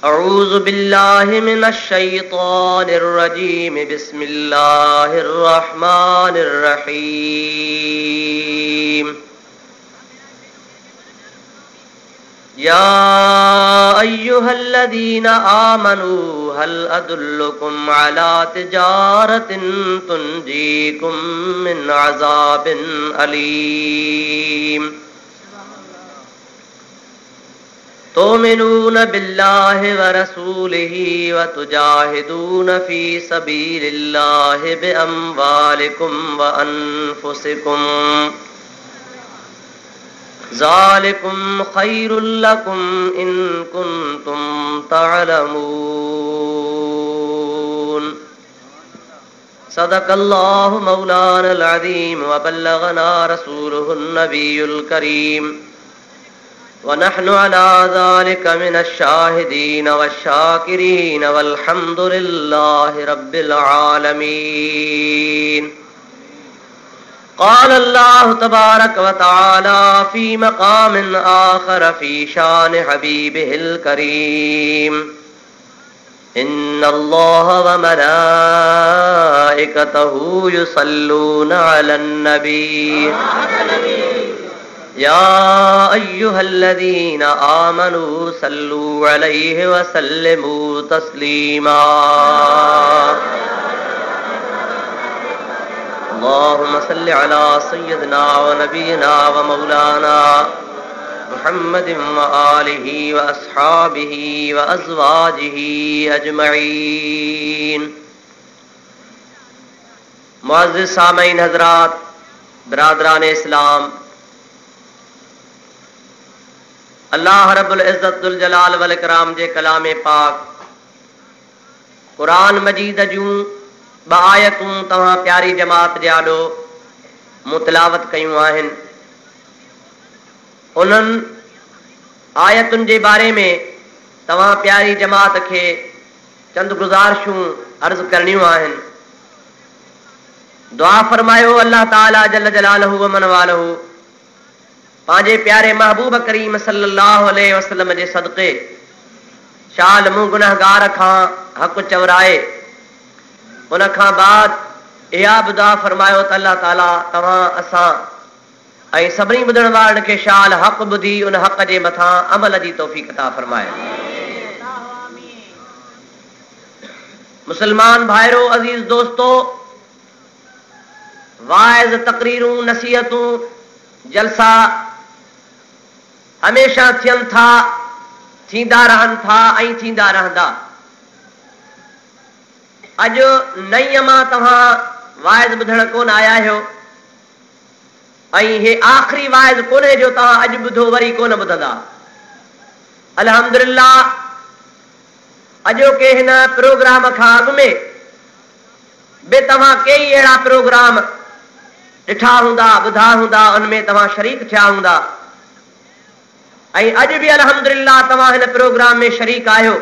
अऊज़ु बिल्लाहि मिनश शैतानिर रजीम बिस्मिल्लाहिर रहमानिर रहीम। या अय्युहल्लज़ीना आमनू हल अदुल्लुकुम अला तिजारतिन तुंजीकुम मिन अज़ाबिन अलीम। तुमिनून बिल्लाहि व रसूलिही व तुजाहिदून फी सबीलिल्लाहि बिअम्वालिकुम व अनफुसिकुम ज़ालिकुम खैरुल लकुम इन कुन्तुम तअलमून। सदक़ल्लाहु मौलानल अज़ीम व बल्लगना रसूलुहुन नबियुल करीम व नहनु अला ज़ालिका मिनश शाहिदीन वश्शाकिरीन वल्हम्दुलिल्लाहि रब्बिल आलमीन। क़ाल अल्लाहु तबारक व तआला फ़ी मक़ामिन आख़र फ़ी शान हबीबिहिल करीम। इन्नल्लाह व मलाइकतहू युसल्लूना अलन नबी या अय्युहल्लज़ीना आमनू सल्लू अलैहि व सल्लिमू तस्लीमा। अल्लाहुम्मा सल्लि अला सय्यिदिना व नबीना व मौलाना मुहम्मदिन व आलिहि व अस्हाबिहि व अज़वाजिहि अजमईन। मुअज़्ज़िज़ सामईन हज़रात, बिरादरान इस्लाम, अल्लाह रब्बुल इज़्ज़त जुल जलाल वल इकराम जे कलाम पाक कुरान मजीद जूं आयतूं तव्हां प्यारी जमात जे आॾो मुतलावत कयूं आहिनि। उन्हनि आयतुनि जे बारे में तव्हां प्यारी जमात खे चंद गुज़ारिशूं अर्ज़ करणियूं आहिनि। दुआ फरमायो अल्लाह ताला जल जलालहू व मन वालहू पंहिंजे प्यारे महबूब करीम सल्लल्लाहु अलैहि वसल्लम जे सदक़े शाल मूं गुनहगार खां हक़ चवराए उन खां बाद इहा बि दुआ फरमायो त अल्लाह ताला तव्हां असां ऐं सभिनी ॿुधण वारनि खे शाल हक़ ॿुधी उन हक़ जे मथां अमल जी तौफ़ीक़ अता फरमाए। मुसलमान भाइरो, अज़ीज़ दोस्तो, वाइज़, तक़रीरूं, नसीहतूं, जलसा हमेशा थियनि था, थींदा रहनि था ऐं थींदा रहंदा। अॼु नईं मां तव्हां वाइज़ ॿुधण कोन आया आहियो ऐं हे आख़िरी वाइज़ कोन्हे जो तव्हां अॼु ॿुधो वरी कोन ॿुधंदा। अल्हम्दुलिल्लाह, अॼोके हिन प्रोग्राम खां अॻु में बि तव्हां कई अहिड़ा प्रोग्राम ॾिठा हूंदा, ॿुधा हूंदा, उनमें तव्हां शरीक थिया हूंदा ऐं अॼु बि अल्हम्दुलिल्लाह तव्हां हिन प्रोग्राम में शरीक आहियो।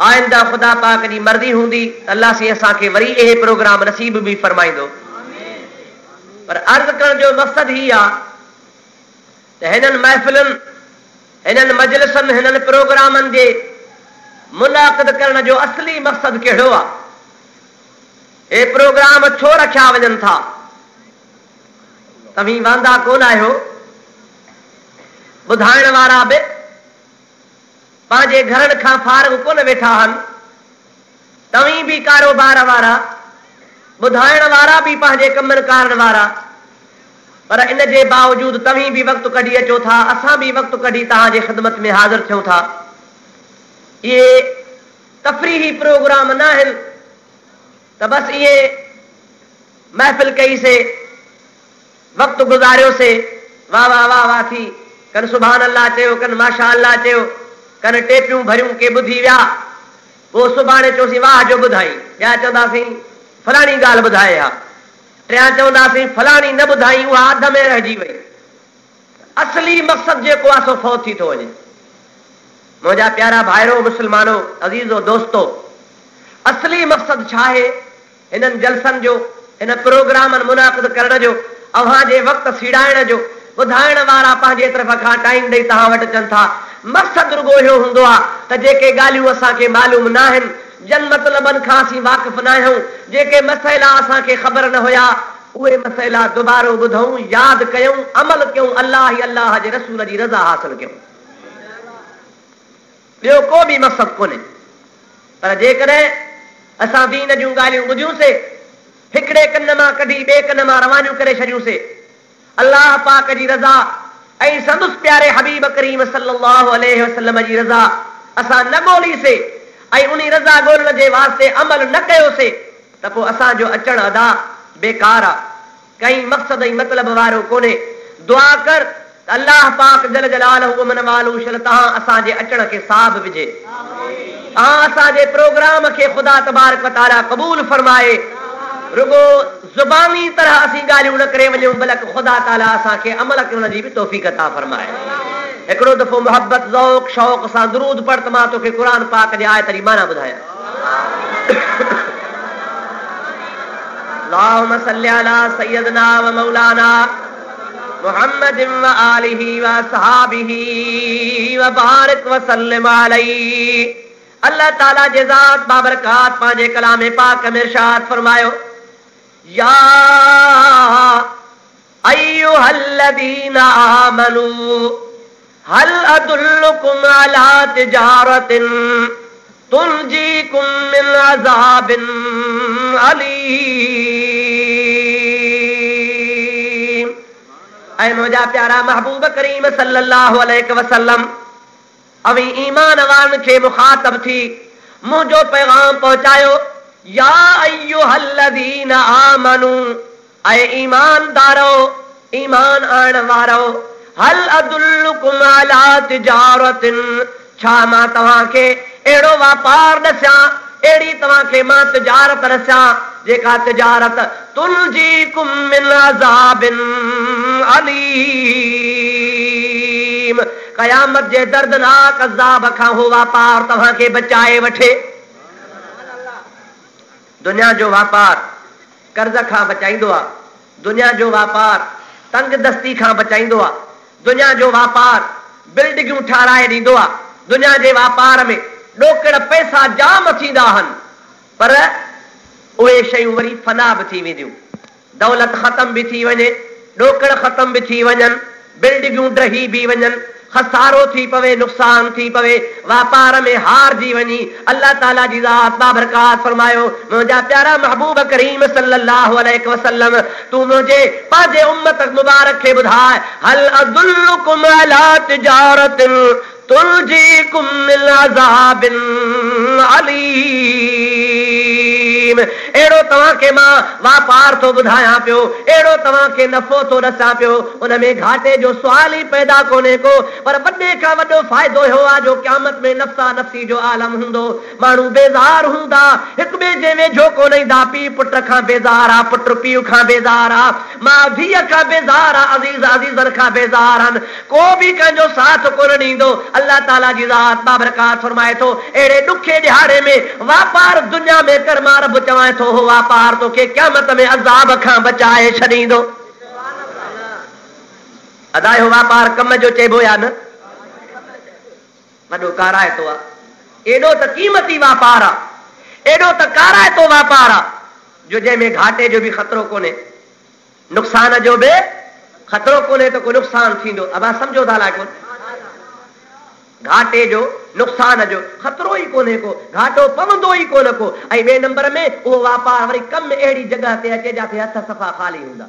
आइंदा ख़ुदा पाक जी मर्ज़ी हूंदी अल्लाह से असांखे वरी इहे प्रोग्राम नसीब भी फरमाईंदो। पर अर्ज़ करण जो मक़सद ही आहे त हिननि महफ़िलुनि, हिननि मजलिसनि, हिननि प्रोग्रामनि जे मुनाक़िद करण जो असली मक़सद कहिड़ो आहे? हे प्रोग्राम छो रखिया वञनि था? तव्हीं वांदा कोन आहियो, ॿुधाइण वारा बि पंहिंजे घरनि खां फारग कोन वेठा आहिनि, तव्हीं बि कारोबार वारा, ॿुधाइण वारा बि पंहिंजे कमनि कारण वारा, पर इन जे बावजूद तव्हीं बि वक़्तु कढी अचो था, असां बि वक़्तु कढी तव्हांजे ख़िदमत में हाज़िर थियूं था। इहे तफ़रीही प्रोग्राम न आहिनि त बसि इहे महफ़िल कईसीं, वक़्तु गुज़ारियोसीं, वाह वाह वाह वाह थी, कन सुभान अल्लाह चयो, कन माशा अल्लाह चयो, कन टेपियूं भरियूं के ॿुधी विया, पोइ सुभाणे चयोसीं वाह जो ॿुधाई, ॿिया चवंदासीं फलाणी ॻाल्हि ॿुधाए हा, टियां चवंदासीं फलाणी न ॿुधाई, उहा अध में रहिजी वई। असली मक़सदु जेको आहे सो फौत थी थो वञे। मुंहिंजा प्यारा भाइरो, मुस्लमानो, अज़ीज़ो, दोस्तो, असली मक़सदु छा आहे हिननि जलसनि जो, हिन प्रोग्रामनि मुनाक़िद करण जो, अव्हां जे वक़्तु सीड़ाइण जो, ॿुधाइण वारा पंहिंजे तरफ़ खां टाइम ॾेई तव्हां वटि अचनि था। मक़सदु रुगो इहो हूंदो आहे त जेके ॻाल्हियूं असांखे मालूम न आहिनि, जन मतिलबनि खां असीं वाक़िफ़ न आहियूं, जेके मसइला असांखे ख़बर न हुया, उहे मसइला दुबारो ॿुधूं, यादि कयूं, अमल कयूं, अलाह अलाह जे रसूल जी रज़ा हासिल कयूं। ॿियो को बि मक़सदु कोन्हे। पर जेकॾहिं असां दीन जूं ॻाल्हियूं ॿुधियूंसीं, हिकिड़े कन मां कढी ॿिए कन मां रवानियूं करे छॾियूंसीं, अलाह पाक जी रज़ा ऐं संदसि प्यारे हबीब करीम सल्लल्लाहु अलैहि वसल्लम जी रज़ा असां न ॻोल्हीसीं ऐं उन रज़ा ॻोल्हण जे वास्ते अमल न कयोसीं, त पोइ असांजो अचणु अदा बेकार आहे, कई मक़सद ऐं मतिलब वारो कोन्हे। दुआ कर अल्लाह पाक जल जलालहु मन वालू शल तव्हां असांजे अचण खे साब विझे, तव्हां असांजे प्रोग्राम खे ख़ुदा तबारक व तआला क़बूल फरमाए। रुगो ज़ुबानी तरह असीं ॻाल्हियूं न करे वञूं, बल्कि ख़ुदा ताला असांखे अमल करण जी बि तौफ़ीक़ अता फरमाए। हिकिड़ो दफ़ो मोहब्बत ज़ौक़ शौक़ सां दुरूद पढ़ त मां तोखे क़ुर पाक जी आयत जी माना ॿुधायां। अल्लाहुम्मा सल्ली अला सय्यदना व मौलाना मुहम्मद व आलिहि व असहाबिहि व बारिक व सल्लिम अलैहि। अल्लाह ताला जे ज़ात बाबरकात पंहिंजे कलाम पाक में इरशाद फरमायो, या अय्युहल्लज़ीना आमनू हल अदुल्लुकुम अला तिजारतिन तुनजीकुम मिन अज़ाबिन अलीम। ऐ मुंहिंजा प्यारा महबूब करीम सल्लल्लाहु अलैहि वसल्लम, अवी ईमान वारनि खे मुखातब थी मुंहिंजो पैगाम पहुचायो, या अय्युहल्लज़ीना आमनू, ऐ ईमानदारो, ईमान आणण वारो, हल अदुल्लुकुम अला तिजारतिन, छा मां तव्हांखे अहिड़ो वापार ॾसां, अहिड़ी तव्हांखे मां तिजारत ॾसां जेका तिजारत तुनजीकुम मिन अज़ाबिन अलीम, क़यामत जे दर्दनाक अज़ाब खां हो वापार तव्हांखे बचाए वठे। दुनिया जो वापार कर्ज़ खां बचाईंदो आहे, दुनिया जो वापार तंग दस्ती खां बचाईंदो आहे, दुनिया जो वापार बिल्डिंगूं ठाराए ॾींदो आहे, दुनिया जे वापार में ॾोकड़ पैसा जाम थींदा आहिनि, पर उहे शयूं वरी फना बि थी वेंदियूं, दौलत ख़तम बि थी वञे, ॾोकड़ ख़तम बि थी वञनि, बिल्डिंगूं ढही बि वञनि, खसारो थी पवे, नुक़सान थी पवे, वापार में हार जी वञी। अल्लाह ताला जी ज़ात बाबरकात फरमायो, मुंहिंजा प्यारा महबूब करीम सल्लल्लाहु अलैहि वसल्लम, तू मुंहिंजे पंहिंजे उम्मत मुबारक खे ॿुधाए, हल अदुल्लुकुम अला तिजारतिन तुनजीकुम मिन अज़ाबिन अलीम, अहिड़ो तव्हांखे मां वापार थो ॿुधायां पियो, अहिड़ो तव्हांखे नफ़ो थो ॾसां पियो, उन में घाटे जो सुवाल ई पैदा कोन्हे को, पर वॾे खां वॾो फ़ाइदो इहो आहे जो क़यामत में नफ़्सा नफ़्सी जो आलम हूंदो, माण्हू बेज़ार हूंदा, हिक ॿिए जे वेझो कोन ईंदा, पीउ पुट खां बेज़ार आहे, पुट पीउ खां बेज़ार आहे, मां धीअ खां बेज़ार आहे, अज़ीज़ अज़ीज़नि खां बेज़ार आहिनि, को बि कंहिंजो साथ कोन ॾींदो। अल्लाह ताला जी ज़ात बाबरकात फरमाए थो, अहिड़े ॾुखे ॾिहाड़े में वापार दुनिया में कर, मां रब चवां थो हो वापार तोखे क़यामत में अज़ाब खां बचाए छॾींदो। अदा हो वापार कम जो चइबो या न, वॾो काराइतो आहे, एॾो त क़ीमती वापार आहे, एॾो त काराइतो वापार आहे जो जंहिंमें घाटे जो बि ख़तरो कोन्हे, नुक़सान जो बि ख़तरो कोन्हे, त को नुक़सान थींदो, अबा सम्झो था लाइ कोन, घाटे जो नुक़सान जो ख़तरो ई कोन्हे को, घाटो पवंदो ई कोन को। ऐं ॿिए नंबर में उहो वापार वरी कम अहिड़ी जॻह ते अचे जिथे हथ सफ़ा ख़ाली हूंदा,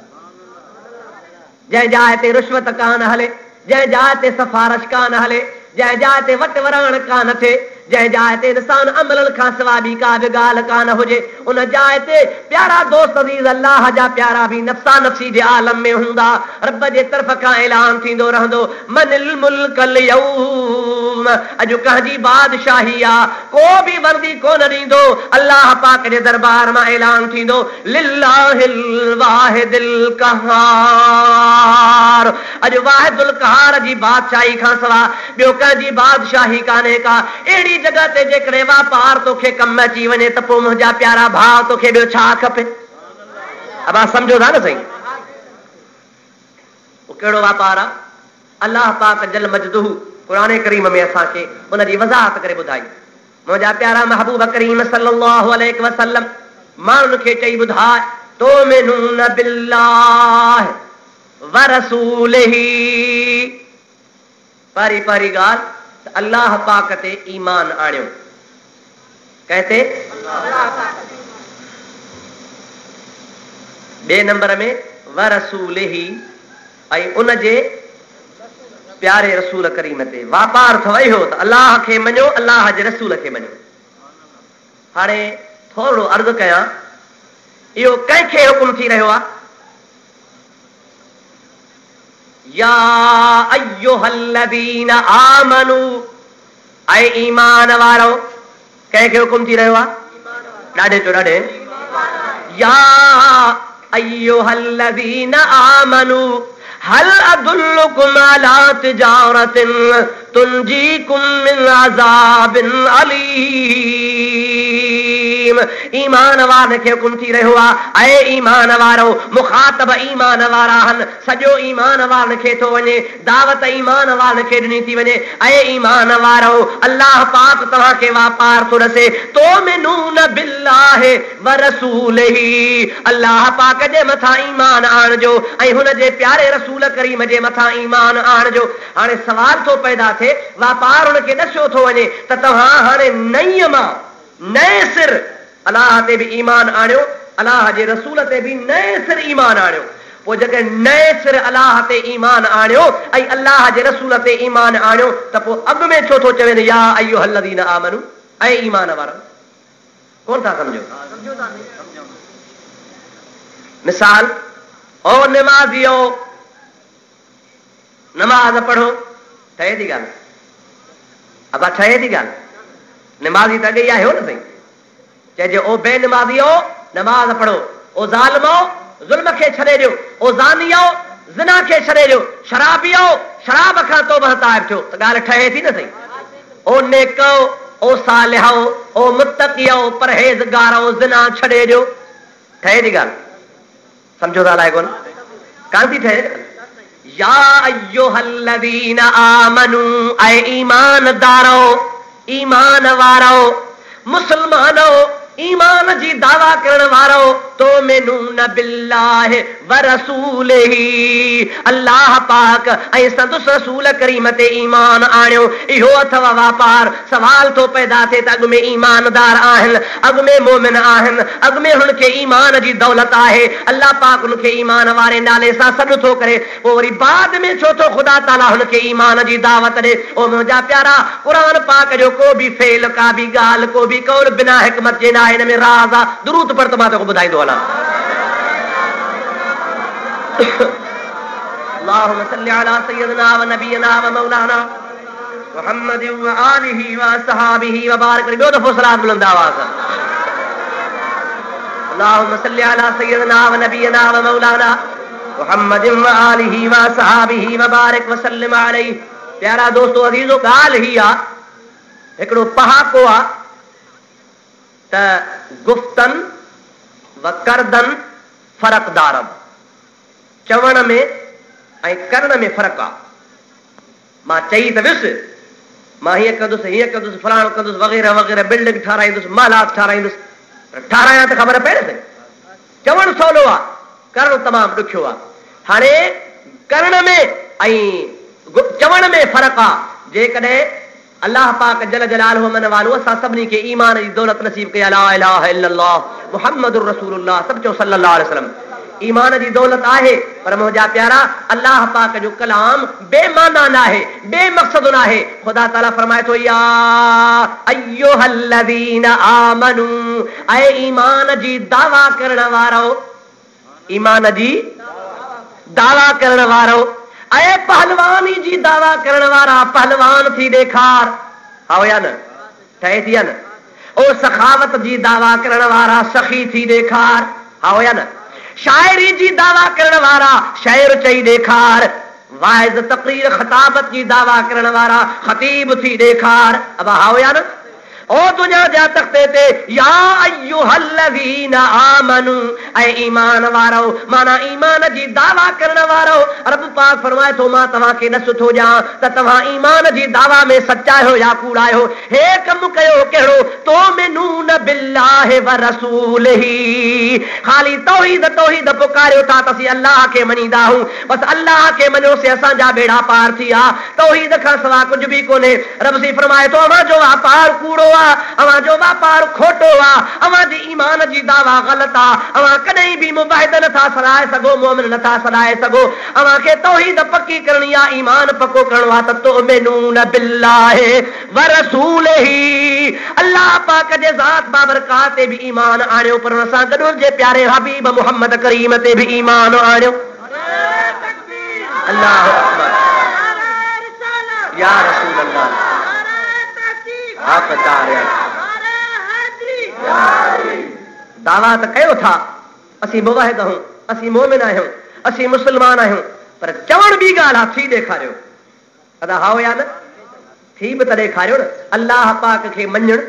जंहिं जाइ ते रिश्वत कान हले, जंहिं जाइ ते सिफारिश कान हले, जंहिं जाइ ते वट वराइण कान थिए, जंहिं जाइ ते इंसान अमलनि खां सवाइ ॿी का बि ॻाल्हि कान हुजे, उन जाइ ते प्यारा दोस्त अज़ीज़ अल्लाह जा प्यारा बि नफ़्सा नफ़्सी जे आलम में हूंदा। रब जे तरफ़ खां ऐलान थींदो रहंदो, मनिल मुल्कल यौम, अॼु कंहिंजी बादशाही आहे, को बि वर्दी कोन ॾींदो। अल्लाह पाक जे दरबार मां ऐलान थींदो, लिल्लाहिल वाहिदिल क़हार, अॼु वाहिदुल क़हार जी बादशाही खां सवाइ ॿियो कंहिंजी बादशाही कान्हे का। अहिड़ी जॻह ते जेकॾहिं वापार तोखे कम अची वञे त पोइ मुंहिंजा प्यारा भाउ तोखे ॿियो छा खपे? अब सम्झो था न सही, कहिड़ो वापार आहे? अलाह पाक जल मजदूह क़ुरान करीम में असांखे उन जी वज़ाहत करे ॿुधाई। मुंहिंजा प्यारा महबूब करीम सल्लल्लाहु अलैहि वसल्लम माण्हुनि खे चई ॿुधाए तुमिनून बिल्लाह व रसूलिही। पहिरीं ॻाल्हि अल्लाह पाक ते ईमान आणियो। कहते ॿिए नंबर में व रसूलिही ऐं उन जे प्यारे रसूल करीम ते वापार थो इहो त अलाह खे मञो, अलाह जे रसूल खे मञो। हाणे थोरो अर्ज़ु कयां, इहो कंहिंखे हुकुम थी रहियो आहे? या अय्युहल्लज़ीना आमनू, ऐं ईमान वारो। कंहिंखे हुकुम थी रहियो आहे? ॾाढे चो ॾाढे। या अय्युहल्लज़ीना आमनू हल अदुल्लुकुम अला तिजारतिन तुंजीकुम मिन अज़ाबिन अलीम। ईमान वारनि खे हुकुम थी रहियो आहे, ऐं ईमान वारो मुखातब ईमान वारा आहिनि। सॼो ईमान वारनि खे थो वञे, दावत ईमान वारनि खे ॾिनी थी वञे। ऐं ईमान वारो अल्लाह पाक तव्हांखे वापार थो ॾसे। तुमिनून बिल्लाहि व रसूलिही, अल्लाह पाक जे मथां ईमान आणिजो ऐं हुन जे प्यारे रसूल करीम जे मथां ईमान आणिजो। हाणे सवाल थो पैदा थिए, वापार हुनखे ॾसियो थो वञे त तव्हां हाणे नईं मां नए सिर अलाह ते बि ईमान आणियो, अलाह जे रसूल ते बि नए सिर ईमान आणियो। पोइ जॾहिं नए सिर अलाह ते ईमान आणियो ऐं अलाह जे रसूल ते ईमान आणियो त पोइ अॻु में छो थो चवे या अय्युहल्लज़ीना आमनू, ऐं ईमान वारा? कोन था सम्झो? मिसाल, ओ निमाज़ियो नमाज पढ़ो, ठहे थी ॻाल्हि? अब ठहे थी ॻाल्हि? नमाज़ी त अॻे आहे हो न साईं। चइजे ओ बेनमाज़ियो नमाज पढ़ो, ओ ज़ालिमो ज़ुल्म खे छॾे ॾियो, ओ ज़ानियो ज़िना खे छॾे ॾियो, शराबियो शराब खां तौबह ताइब थियो। त ॻाल्हि ठहे थी न साईं? ओ नेको, ओ सालिहो, ओ मुत्तक़ियो परहेज़गारो ज़िना छॾे ॾियो। ठहे थी ॻाल्हि? सम्झो था अलाए कोन? कान थी ठहे। या अय्युहल्लज़ीना आमनू, ऐं ईमानदारो, ईमान वारो, मुसलमानो, ईमान जी दावा करण वारो। तुमिनून बिल्लाहि व रसूलिही, अल्लाह पाक ऐं संदसि रसूल करीम ते ईमान आणियो। इहो अथव वापार। सवाल थो पैदा थिए त अॻु में ईमानदार आहिनि, अॻु में मोमिन आहिनि, अॻु में हुनखे ईमान जी दौलत आहे, अल्लाह पाक हुनखे ईमान वारे नाले सां सॾु थो करे, पोइ वरी बाद में छो थो ख़ुदा ताला हुनखे ईमान जी दावत ॾे? ओ मुंहिंजा प्यारा, क़ुरान पाक जो को बि फेल, का बि ॻाल्हि, को बि कौल बिना हिकमत जे न आहे। हिन में राज़ आहे। दुरूद पढ़ त मां तोखे ॿुधाईंदो हलां। अल्लाहुम्मा सल्लि अला सय्यिदिना व नबियना व मौलाना मुहम्मद व आलिहि व असहाबिहि व बारिक। ॿियो दफ़ो सलात बुलंद आवाज़। अल्लाहुम्मा सल्लि अला सय्यिदिना व नबियना व मौलाना मुहम्मद व आलिहि व असहाबिहि व बारिक व सल्लिम अलैहि। प्यारा दोस्तो अज़ीज़ो, ॻाल्हि ही आहे, हिकिड़ो पहाको आहे त गुफ्तन व करदन फ़र्क़दार। चवण में ऐं करण में फ़र्क़ु आहे। मां चई त वियुसि, मां हीअं कंदुसि, हीअं कंदुसि, फलाणो कंदुसि, वग़ैरह वग़ैरह, बिल्डिंग ठाराईंदुसि, मालात ठाराईंदुसि। ठारायां त ख़बर पए न साईं। चवणु सवलो आहे, करणु तमामु ॾुखियो आहे। हाणे करण में ऐं चवण में फ़र्क़ु आहे। जेकॾहिं अल्लाह पाक जल जलालहु मन वालो असां सभिनी खे ईमान जी दौलत नसीब कई। ला इलाहा इल्लल्लाह मुहम्मदुर रसूलुल्लाह, सभु चओ सल्लल्लाहु अलैहि वसल्लम। ईमान जी दौलत आहे, पर मुंहिंजा प्यारा अल्लाह पाक जो कलाम बेमाना न आहे, बेमक़सद न आहे। ख़ुदा ताला फरमाए थो या अय्युहल्लज़ीना आमनू, ऐं ईमान जी दावा करण वारो, ईमान जी दावा करण वारो, ऐं पहलवानी जी दावा करण वारा पहलवान थी ॾेखार। हा या न? ठहे थी या न? ओ सखावत जी दावा करण वारा सखी थी ॾेखार। हा या न? शाइरी जी दावा करण वारा शाइर चई ॾेखार। वाइज़ तक़रीर ख़ताबत जी दावा करण वारा ख़तीब थी ॾेखार। अब हा या न? ओ दुनिया जा तख्ते ते या अय्युहल्लज़ीना आमनू ऐ ईमान वारो माना ईमान जी दावा करण वारो रब पाक फरमाए थो मां तव्हां खे न सुठो ॼाण त तव्हां ईमान जी दावा में सच्चा आहियो या कूड़ा आहियो। हे कम कयो कहिड़ो तो मिनून बिल्लाहि व रसूलिही ख़ाली तौहीद तौहीद पुकारियो था तसी अल्लाह खे मञीदा आहियूं बस अल्लाह खे मञो से असांजा बेड़ा पार थी आ। तौहीद खां सवा कुझु बि कोन्हे। रब सी फरमाए थो अवां जो वापार कूड़ो आ अवां जो वापार खोटो आ अवां जी ईमान जी दावा ग़लत आ अवां कॾहिं बि मुबाहिद नथा सॾाए सघो मोमिन नथा सॾाए सघो। अवां खे तौहीद पक्की करणी आ ईमान पक्को करणो आ त तुमिनून बिल्लाहि व रसूलिही अल्लाह पाक जे ज़ात बाबरकात ते भी ईमान आणियो पर हुन सां गॾु जे प्यारे हबीब मुहम्मद करीम ते भी ईमान आणियो। अल्लाहु अकबर या रसूल अल्लाह आप दावा त कयो था असीं मुवाहिद आहियूं असीं मोमिन आहियूं असीं मुस्लमान आहियूं पर चवण ॿी ॻाल्हि आहे थी ॾेखारियो अदा हाओ या न थी बि त ॾेखारियो न। अल्लाह पाक खे मञण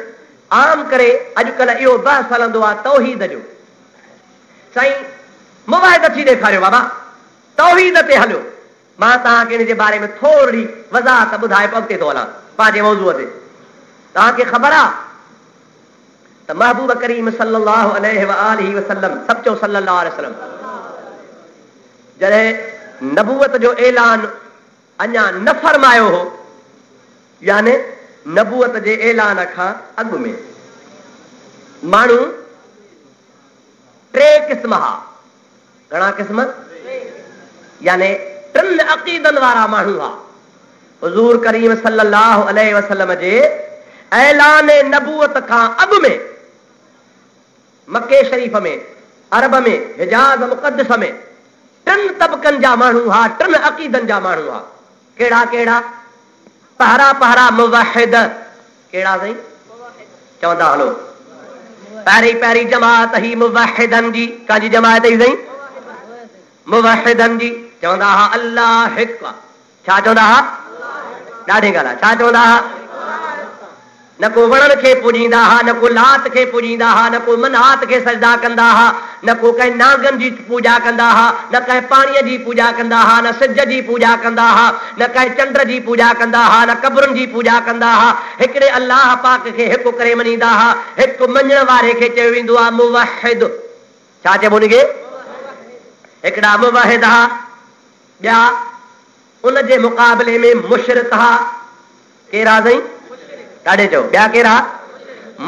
आम करे अॼुकल्ह इहो बहस हलंदो आहे तौहीद जो साईं मुवाहिद थी ॾेखारियो बाबा तौहीद ते हलियो। मां तव्हांखे इन जे बारे में थोरी वज़ाहत ॿुधाए पोइ अॻिते थो हलां पंहिंजे मौज़ूअ ते। तव्हांखे ख़बर आहे त महबूब करीम सल्लल्लाहु अलैहि व आलिहि वसल्लम सचो सल्लल्लाहु अलैहि वसल्लम जॾहिं नबूवत जो ऐलान अञा न फरमायो हो याने नबूवत जे ऐलान खां अॻु में माण्हू टे क़िस्म हा घणा क़िस्म याने टिन अक़ीदनि वारा माण्हू हा। हुज़ूर करीम सल्लल्लाहु अलैहि वसल्लम जे ऐलान नबूवत खां अॻु में मक्के शरीफ़ में अरब में हिजाज़ मुक़द्दस में टिन तबक़नि जा माण्हू हा टिन अक़ीदनि जा माण्हू हा। कहिड़ा कहिड़ा पहरा पहरा मुवहिद कहिड़ा साईं चवंदा हलो पहिरीं पहिरीं जमात ही मुवहिदनि जी काजी जमात ही साईं मुवहिदनि जी चवंदा हा अल्लाह हिकु छा चवंदा हा ॾाढी ॻाल्हि आहे छा चवंदा हा न को वणनि खे पूॼींदा हा न को लात खे पूॼींदा हा न को मनात खे सजदा कंदा हा न को कंहिं नागनि जी पूॼा कंदा हा न कंहिं पाणीअ जी पूॼा कंदा हा न सिज जी पूॼा कंदा हा न कंहिं चंड जी पूॼा कंदा हा न कब्रुनि जी पूॼा कंदा हा। हिकिड़े अल्लाह पाक खे हिकु करे मञींदा हा। हिकु मञण वारे खे चयो वेंदो आहे मुवहिद छा चइबो उनखे हिकिड़ा मुवहिद हा। ॿिया उन जे मुक़ाबले में मुशरिक हा। कहिड़ा साईं ॾाढे चओ ॿिया कहिड़ा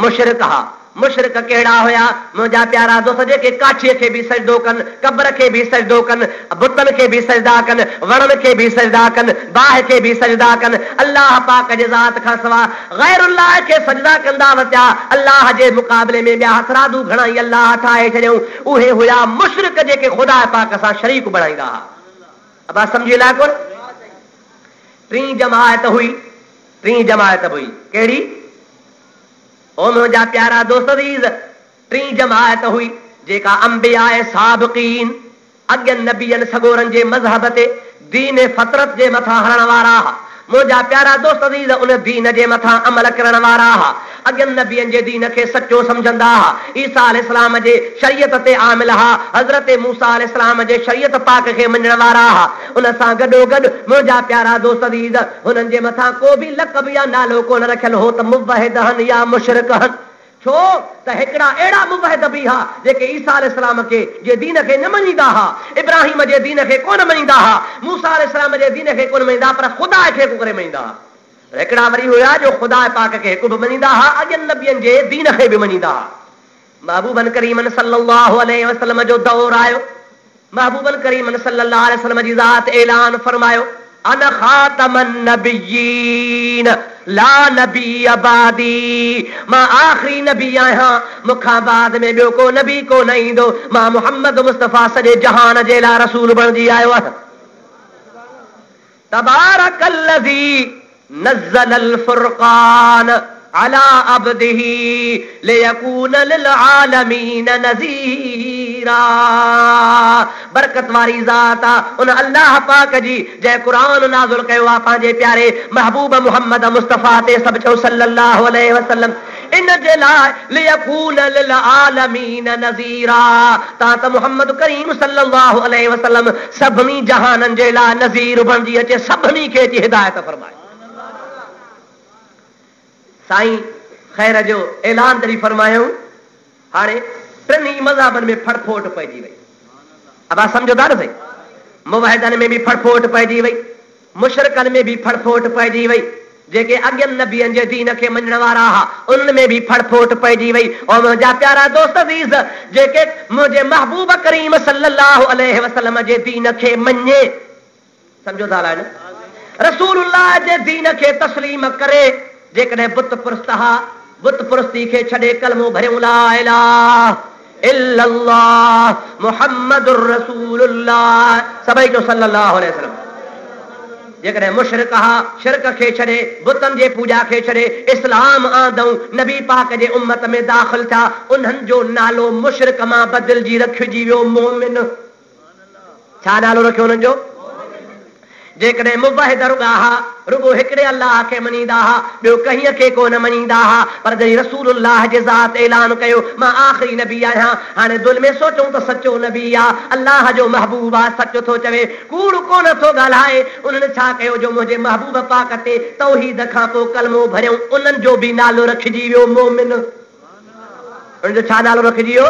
मुशरिक हा। मुशरिक कहिड़ा हुया मुंहिंजा प्यारा दोस्त जेके काठीअ खे बि सजदो कनि कब्र खे बि सजदो कनि बुतनि खे बि सजदा कनि वणनि खे बि सजदा कनि बाहि खे बि सजदा कनि अल्लाह पाक जे ज़ात खां सवा गैरुल्लाह खे सजदा कंदा वरिता अल्लाह जे मुक़ाबले में ॿिया हसरादू घणाई अल्लाह ठाहे छॾियऊं उहे हुया मुशरिक जेके ख़ुदा पाक सां शरीक बणाईंदा हुआ। अब सम्झी लाइ कोन टी जमायत हुई कहिड़ी ओ मुंहिंजा प्यारा दोस्त टी जमायत हुई जेका अंबिया साबिक़ीन अॻियनि नबियनि सगोरनि जे मज़हब ते दीन फितरत जे मथां हलण वारा हा। मुंहिंजा प्यारा दोस्त उन दीन जे मथां अमल करण वारा हा। अॻियनि नबियनि जे दीन खे सचो सम्झंदा हा। ईसा अलैहिस्सलाम जे शरीयत ते आमिल हा। हज़रत मूसा अलैहिस्सलाम जे शरीयत पाक खे मञण वारा हा। उन सां गॾोगॾु मुंहिंजा प्यारा दोस्त हुननि जे मथां को बि लक़ब या नालो कोन रखियलु हो त मुवहिद हनि या मुशरिक हनि छो त हिकिड़ा अहिड़ा मुवहिद बि हा जेके ईसा अलैहिस्सलाम खे जे दीन खे न मञींदा हा इब्राहिम जे दीन खे कोन मञींदा हा मूसा अलैहिस्सलाम जे दीन खे कोन मञींदा पर ख़ुदा खे करे मञींदा हा। हिकिड़ा वरी हुया जो ख़ुदा पाक खे हिकु बि मञींदा हा अॻियनि नबियनि जे दीन खे बि मञींदा हा। महबूबन करीमन सल्लल्लाहु अलैहि वसल्लम जो दौर आयो महबूबन करीमन सल्लल्लाहु अलैहि वसल्लम जी ज़ात ऐलान फरमायो अना खातमन नबिय्यीन ला नबी अबादी मां आखिरी नबी आहियां मूंखां बाद में ॿियो को नबी को न ईंदो मां मुहम्मद मुस्तफ़ा सॼे जहान जे लाइ रसूल बणिजी आयो आहियां। तबारकल्लज़ी नज़्ज़लल फुरक़ान अला अब्दिही लियकून लिल आलमीन नज़ीरा बरकत वारी ज़ात उन अल्लाह पाक जी जंहिं क़ुरान नाज़िल कयो आहे पंहिंजे प्यारे महबूब मुहम्मद मुस्तफ़ा ते सभु चओ सल्लल्लाहु अलैहि वसल्लम इन जे लाइ लियकून लिल आलमीन नज़ीरा ता त मोहम्मद करीम सल्लल्लाहु अलैहि वसल्लम सभिनी जहाननि जे लाइ नज़ीर बणिजी अचे, सभिनी खे जी हिदायत फरमाए। साईं ख़ैर जो ऐलान जॾहिं फरमायूं, हाणे टिनी मज़हबनि में फड़फोट पइजी वई। अब सम्झो था न सही, मुवाहिदनि में बि फड़फोट पइजी वई, मुशरिकनि में बि फड़फोट पइजी वई, जेके अॻियनि नबियनि जे दीन खे मञण वारा हुआ उन्हनि में बि फड़फोट पइजी वई। और मुंहिंजा प्यारा दोस्त अज़ीज़, जेके मुंहिंजे महबूब करीम सल्लल्लाहु अलैहि वसल्लम जे दीन खे मञे, सम्झो था न, रसूलुल्लाह जे दीन खे तस्लीम करे, जेकॾहिं बुत पुरस्त हा, बुत पुरस्ती खे छॾे कलमो भरियूं ला इलाहा इल्लल्लाह मुहम्मदुर रसूलुल्लाह सभई जो सल्लल्लाहु अलैहि वसल्लम, जेकॾहिं मुशरिक हा, शिरक खे छॾे, बुतनि जे पूॼा खे छॾे, इस्लाम आंदऊं, नबी पाक जे उम्मत में दाख़िल थिया, उन्हनि जो नालो मुशरिक मां बदिलजी रखिजी वियो मोमिन। छा नालो रखियो उन्हनि जो? जेकॾहिं मुवाहिद रुॻा हा, रुॻो हिकिड़े अल्लाह खे मञींदा हा, ॿियो कंहिं खे कोन मञींदा हा, पर जॾहिं रसूलुल्लाह जे ज़ात ऐलान कयो मां आख़िरी नबी आहियां, हाणे दिलि में सोचूं त सचो नबी आहे, अल्लाह जो महबूब आहे, सच थो चवे, कूड़ कोन थो ॻाल्हाए। उन्हनि छा कयो, जो मुंहिंजे महबूब पाक ते तौहीद खां पोइ कलमो भरियऊं, उन्हनि जो बि नालो रखिजी वियो मोमिन। उन्हनि जो छा नालो रखिजी वियो?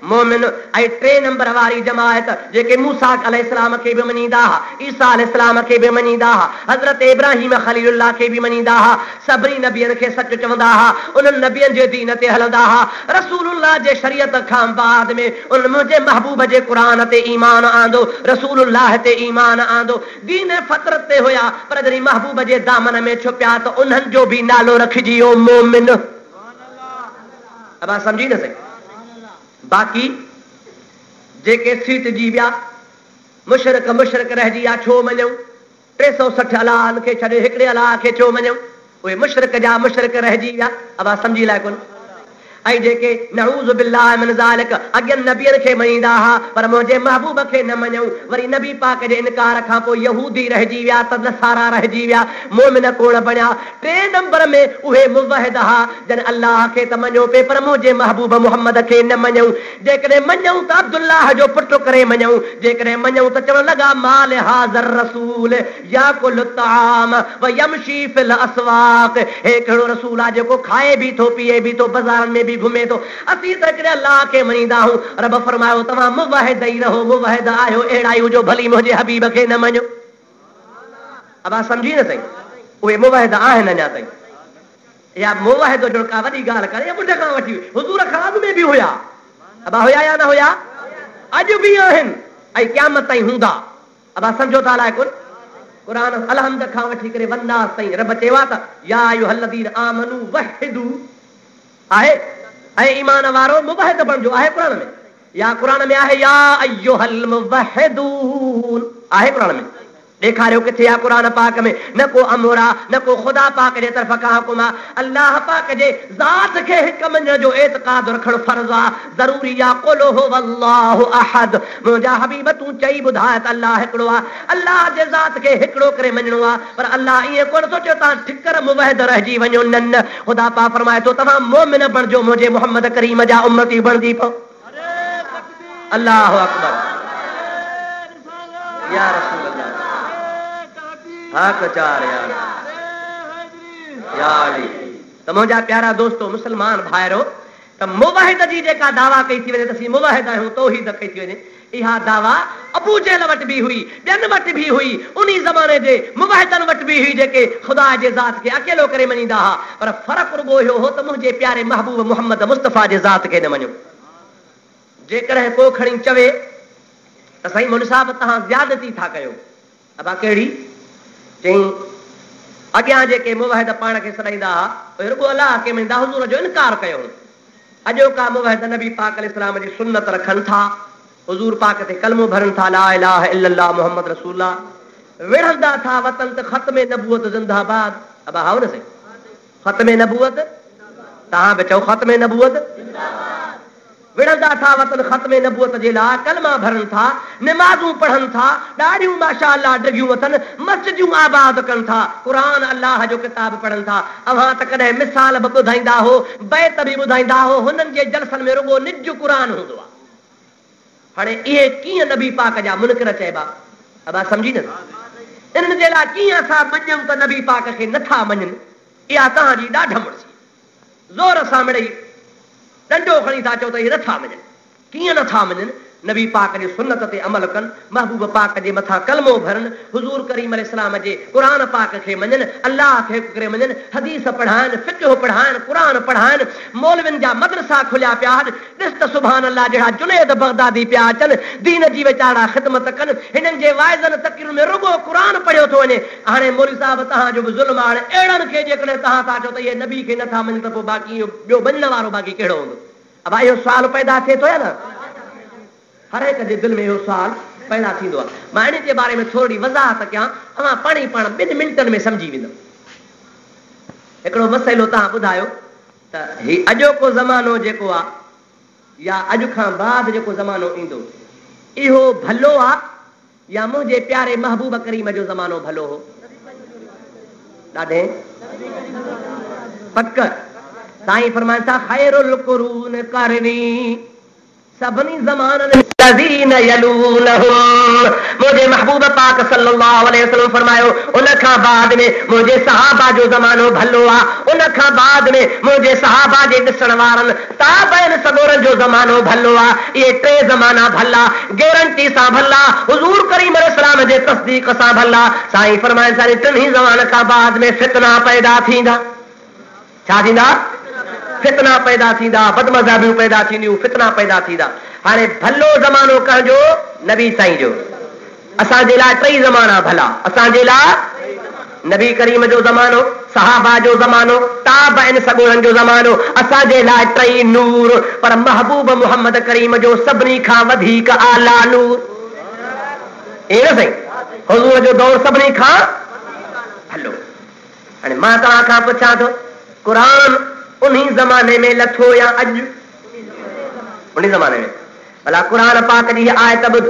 मोमिन। ऐं टे नंबर वारी जमायत जेके मूसा अलैहिस्सलाम खे बि मञींदा हा, ईसा अलैहिस्सलाम खे बि मञींदा हा, हज़रत इब्राहिम खलीलुल्लाह खे बि मञींदा हा, सभिनी नबियनि खे सच चवंदा हा, उन्हनि नबियनि जे दीन ते हलंदा हा। रसूलुल्लाह जे शरीयत खां बाद में उन मुंहिंजे महबूब जे क़ुरान ते ईमान आंदो, रसूलुल्लाह ते ईमान आंदो, दीन फ़तरत ते हुया, पर जॾहिं महबूब जे दामन में छुपिया त उन्हनि जो बि नालो रखिजी वियो मोमिन। अब सम्झी न सही। बाक़ी जेके सीट जी विया, मुशरिक मुशरिक रहिजी विया, छो मञूं? 360 अलाहनि खे छॾे हिकिड़े अलाह खे छो मञूं? उहे मुशरिक जा मुशरिक रहिजी विया। अब सम्झी लाइ कोन। ऐं जेके नऊज़ बिल्लाह मिन ज़ालिक अॻियनि नबियनि खे मञींदा हा, पर मुंहिंजे महबूब खे न मञूं, वरी नबी पाक जे इनकार खां पोइ यहूदी रहिजी विया, त नसारा रहिजी विया, मोमिन कोन बणिया। टे नंबर में उहे मुवाहिद हा, जन अल्लाह खे त मञो पे, पर मुंहिंजे महबूब मुहम्मद खे न मञूं। जेकॾहिं मञूं त अब्दुल्लाह जो पुटु करे मञूं, जेकॾहिं मञूं त चवण लॻा माल हाज़र रसूल याकुल ताम व यमशी फिल अस्वाक, हे कहिड़ो रसूल आहे जेको खाए बि थो, पीए बि थो, बाज़ारनि में घुमे थो। असीं त हिकिड़े अल्लाह खे मञींदा आहियूं। रब फरमायो तव्हां मुवाहिद ई रहो, मुवाहिद आहियो, अहिड़ा ई हुजो, भली मुंहिंजे हबीब खे न मञो। अब सम्झी न सही, उहे मुवाहिद आहिनि अञा ताईं। या मुवाहिद जो का वॾी ॻाल्हि करे, या ॿुढ खां वठी हुज़ूर ख़ाब में बि हुया। अब हुया या न हुया? अॼु बि आहिनि ऐं क़यामत ताईं हूंदा। अब सम्झो था अलाए कोन। क़ुरान अलहम्द खां वठी करे वन्नास ताईं रब चयो त या अय्युहल्लज़ीन आमनू वहिदू आहे, ऐं ईमान वारो मुवाहिद बणिजो, आहे क़ुरान में। या क़ुरान में आहे या अय्युहल मुवहिदून, आहे क़ुरान में। ॾेखारियो किथे आहे क़ुरान पाक में? न को अमर आहे, न को ख़ुदा पाक जे तरफ़ खां हुकुम आहे। अल्लाह पाक जे ज़ात खे हिकु मञण जो एतिक़ाद रखणु फर्ज़ आहे, ज़रूरी आहे। क़ुल हुवल्लाहु अहद, मुंहिंजा हबीब तूं चई ॿुधाए त अल्लाह हिकिड़ो आहे। अल्लाह जे ज़ात खे हिकिड़ो करे मञणो आहे, पर अल्लाह ईअं कोन सोचियो तव्हां ठिकर मुवाहिद रहिजी वञो। न, ख़ुदा पाक फरमाए थो तव्हां मोमिन बणिजो, मुंहिंजे मोहम्मद करीम जा उम्मती बणिजी पओ। अल्लाहु अकबर, या रसूल अल्लाह, त मुंहिंजा प्यारा दोस्तो मुस्लमान भाइरो, त मुवाहिद जी जेका दावा कई थी वञे त असीं मुवाहिद आहियूं, तौहीद कई थी वञे, इहा दावा अबू जहल वटि बि हुई, ॿियनि वटि बि हुई, उन ज़माने जे मुवाहिदनि वटि बि हुई, जेके ख़ुदा जे ज़ात खे अकेलो करे मञींदा हुआ। पर फ़र्क़ु रुॻो इहो हो त मुंहिंजे प्यारे महबूब मुहम्मद मुस्तफ़ा जे ज़ात खे न मञो। जेकॾहिं को खणी चवे त साईं मुंहिंजे साहिब तव्हां ज़्यादती था कयो, अबा कहिड़ी? चई अॻियां जेके मुवाहिद पाण खे सॾाईंदा हुआ, उहे रुॻो अलाह खे मञींदा, हुज़ूर जो इनकार कयो। अॼो का मुवाहिद नबी पाक अलैहिस्सलाम जी सुन्नत रखनि था, हुज़ूर पाक ते कलमो भरनि था, ला इलाहा इल्लल्लाह मुहम्मद रसूलुल्लाह, विढ़ंदा था वतन त ख़त्मे नबूवत ज़िंदाबाद। अब हाओ न सही, ख़त्मे नबूवत, तव्हां बि चओ ख़त्मे नबूवत। विढ़ंदा था वतन ख़त्मे नबूअत जे लाइ, कलमा भरनि था, निमाज़ूं पढ़नि था, ॾाढियूं माशाअल्लाह डिगियूं अथनि, मस्जिदूं आबाद कनि था, क़ुरान अल्लाह जो किताब पढ़नि था। अव्हां त कॾहिं मिसाल बि ॿुधाईंदा हो, बैत बि ॿुधाईंदा हो, हुननि जे जलसनि में रुॻो निज क़ुरान हूंदो आहे। हाणे इहे कीअं नबी पाक जा मुनकिर चइबा? अबा सम्झी न? इन्हनि जे लाइ कीअं असां मञूं त नबी पाक खे नथा मञनि? इहा तव्हांजी ॾाढ मुड़सी, ज़ोर सां मिड़ई डंडो खणी था चओ त इहे नथा मञनि। कीअं नथा मञनि? नबी पाक जे सुन्नत ते अमल कनि, महबूब पाक जे मथां कलमो भरनि, हुज़ूर करीम अलैहिस्सलाम जे क़ुरान पाक खे मञनि, अल्लाह खे करे मञनि, हदीस पढ़ाइनि, फिक़्ह पढ़ाइनि, क़ुरान पढ़ाइनि, मौलवियुनि जा मदरसा खुलिया पिया आहिनि। ॾिस त सुभान अल्लाह जहिड़ा जुनैद बगदादी पिया अचनि, दीन जी वीचारा ख़िदमत कनि। हिननि जे वाइज़नि तक़रीरुनि में रुॻो क़ुरान पढ़ियो थो वञे। हाणे मौलवी साहिब तव्हांजो बि ज़ुल्म आहे। अहिड़नि खे जेकॾहिं तव्हां था चओ त इहे नबी खे नथा मञनि त पोइ बाक़ी इहो ॿियो मञण वारो बाक़ी कहिड़ो हूंदो? अब इहो सुवाल पैदा थिए थो या न? हर हिक जे दिलि में इहो सुवाल पैदा थींदो आहे। मां इन जे बारे में थोरी वज़ाहत कयां, अवां पाण ई पाण 2 मिंटनि में सम्झी वेंदो। हिकिड़ो मसइलो तव्हां ॿुधायो त ही अॼोको ज़मानो जेको आहे या अॼु खां बाद जेको ज़मानो ईंदो, इहो भलो आहे या मुंहिंजे प्यारे महबूब करीम जो ज़मानो भलो हो? ॾाढे पक साईं फरमाइनि था, ख़ैरुल क़ुरून क़रनी, सभिनी ज़माननि लज़ीन यलूनहुम। मुंहिंजे महबूब पाक सल्लल्लाहु अलैहि वसल्लम फरमायो, उन खां बाद में मुंहिंजे सहाबा जो ज़मानो भलो आहे, उन खां बाद में मुंहिंजे सहाबा जे ॾिसण वारनि ताबईन सगोरनि जो ज़मानो भलो आहे। इहे 3 ज़माना भला, गारंटी सां भला, हुज़ूर करीम अलैहिस्सलाम जे तस्दीक सां भला। साईं फरमाइनि था, 3 ज़माने खां बाद में फितना पैदा थींदा। छा थींदा? फितना पैदा थींदा, बदमज़हबियूं पैदा थींदियूं, फितना पैदा थींदा। हाणे भलो ज़मानो कहजो नबी साईं जो। असांजे लाइ 3 ज़माना भला, असांजे लाइ नबी करीम जो ज़मानो, सहाबा जो ज़मानो, ताबईन सगोरनि जो ज़मानो, असांजे लाइ 3 नूर। पर महबूब मुहम्मद करीम जो सभिनी खां वधीक आला नूर। ए न साईं, हुज़ूर जो दौर सभिनी खां भलो। हाणे मां तव्हां खां पुछां थो, क़ुरान उन्हीं ज़माने में लथो या अॼु? उन्हीं ज़माने में। भला क़ुरान पाक जी आयत ॿुध,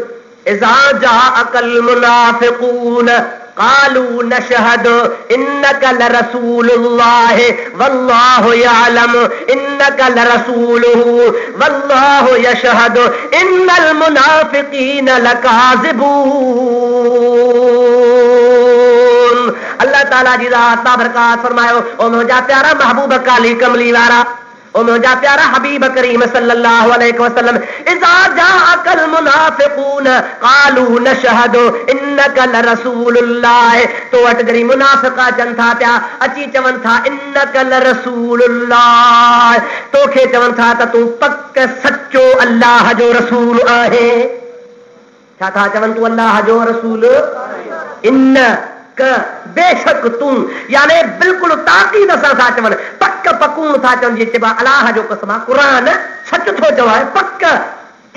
इज़ा जाअकल मुनाफ़िक़ून क़ालू नशहदु इन्नका लरसूलुल्लाह वल्लाहु यअलमु इन्नका लरसूलुहु वल्लाहु यशहदु इन्नल मुनाफ़िक़ीन लकाज़िबून। अल्लाह ताला जी ज़ात बाबरकात फरमायो, ओ मुंहिंजा प्यारा महबूब काली कमली वारा, ओ मुंहिंजा प्यारा हबीब करीम सल्लल्लाहु अलैहि वसल्लम, इज़ा जाअकल मुनाफ़िक़ून क़ालू नशहदु इन्नका लरसूलुल्लाह। तो वटि जॾहिं मुनाफ़िक़ अचनि था पिया, अची चवनि था इन्नका लरसूलुल्लाह, तोखे चवनि था त तूं पक सचो अल्लाह जो रसूल आहे। छा था चवनि? तूं अल्लाह जो रसूल। इन बेशक तूं, यानी बिल्कुलु ताक़ीद सां था चवनि, पक पकून था चवनि, जीअं चइबो अलाह जो कसम आहे, क़ुरान सच थो चवाए, पक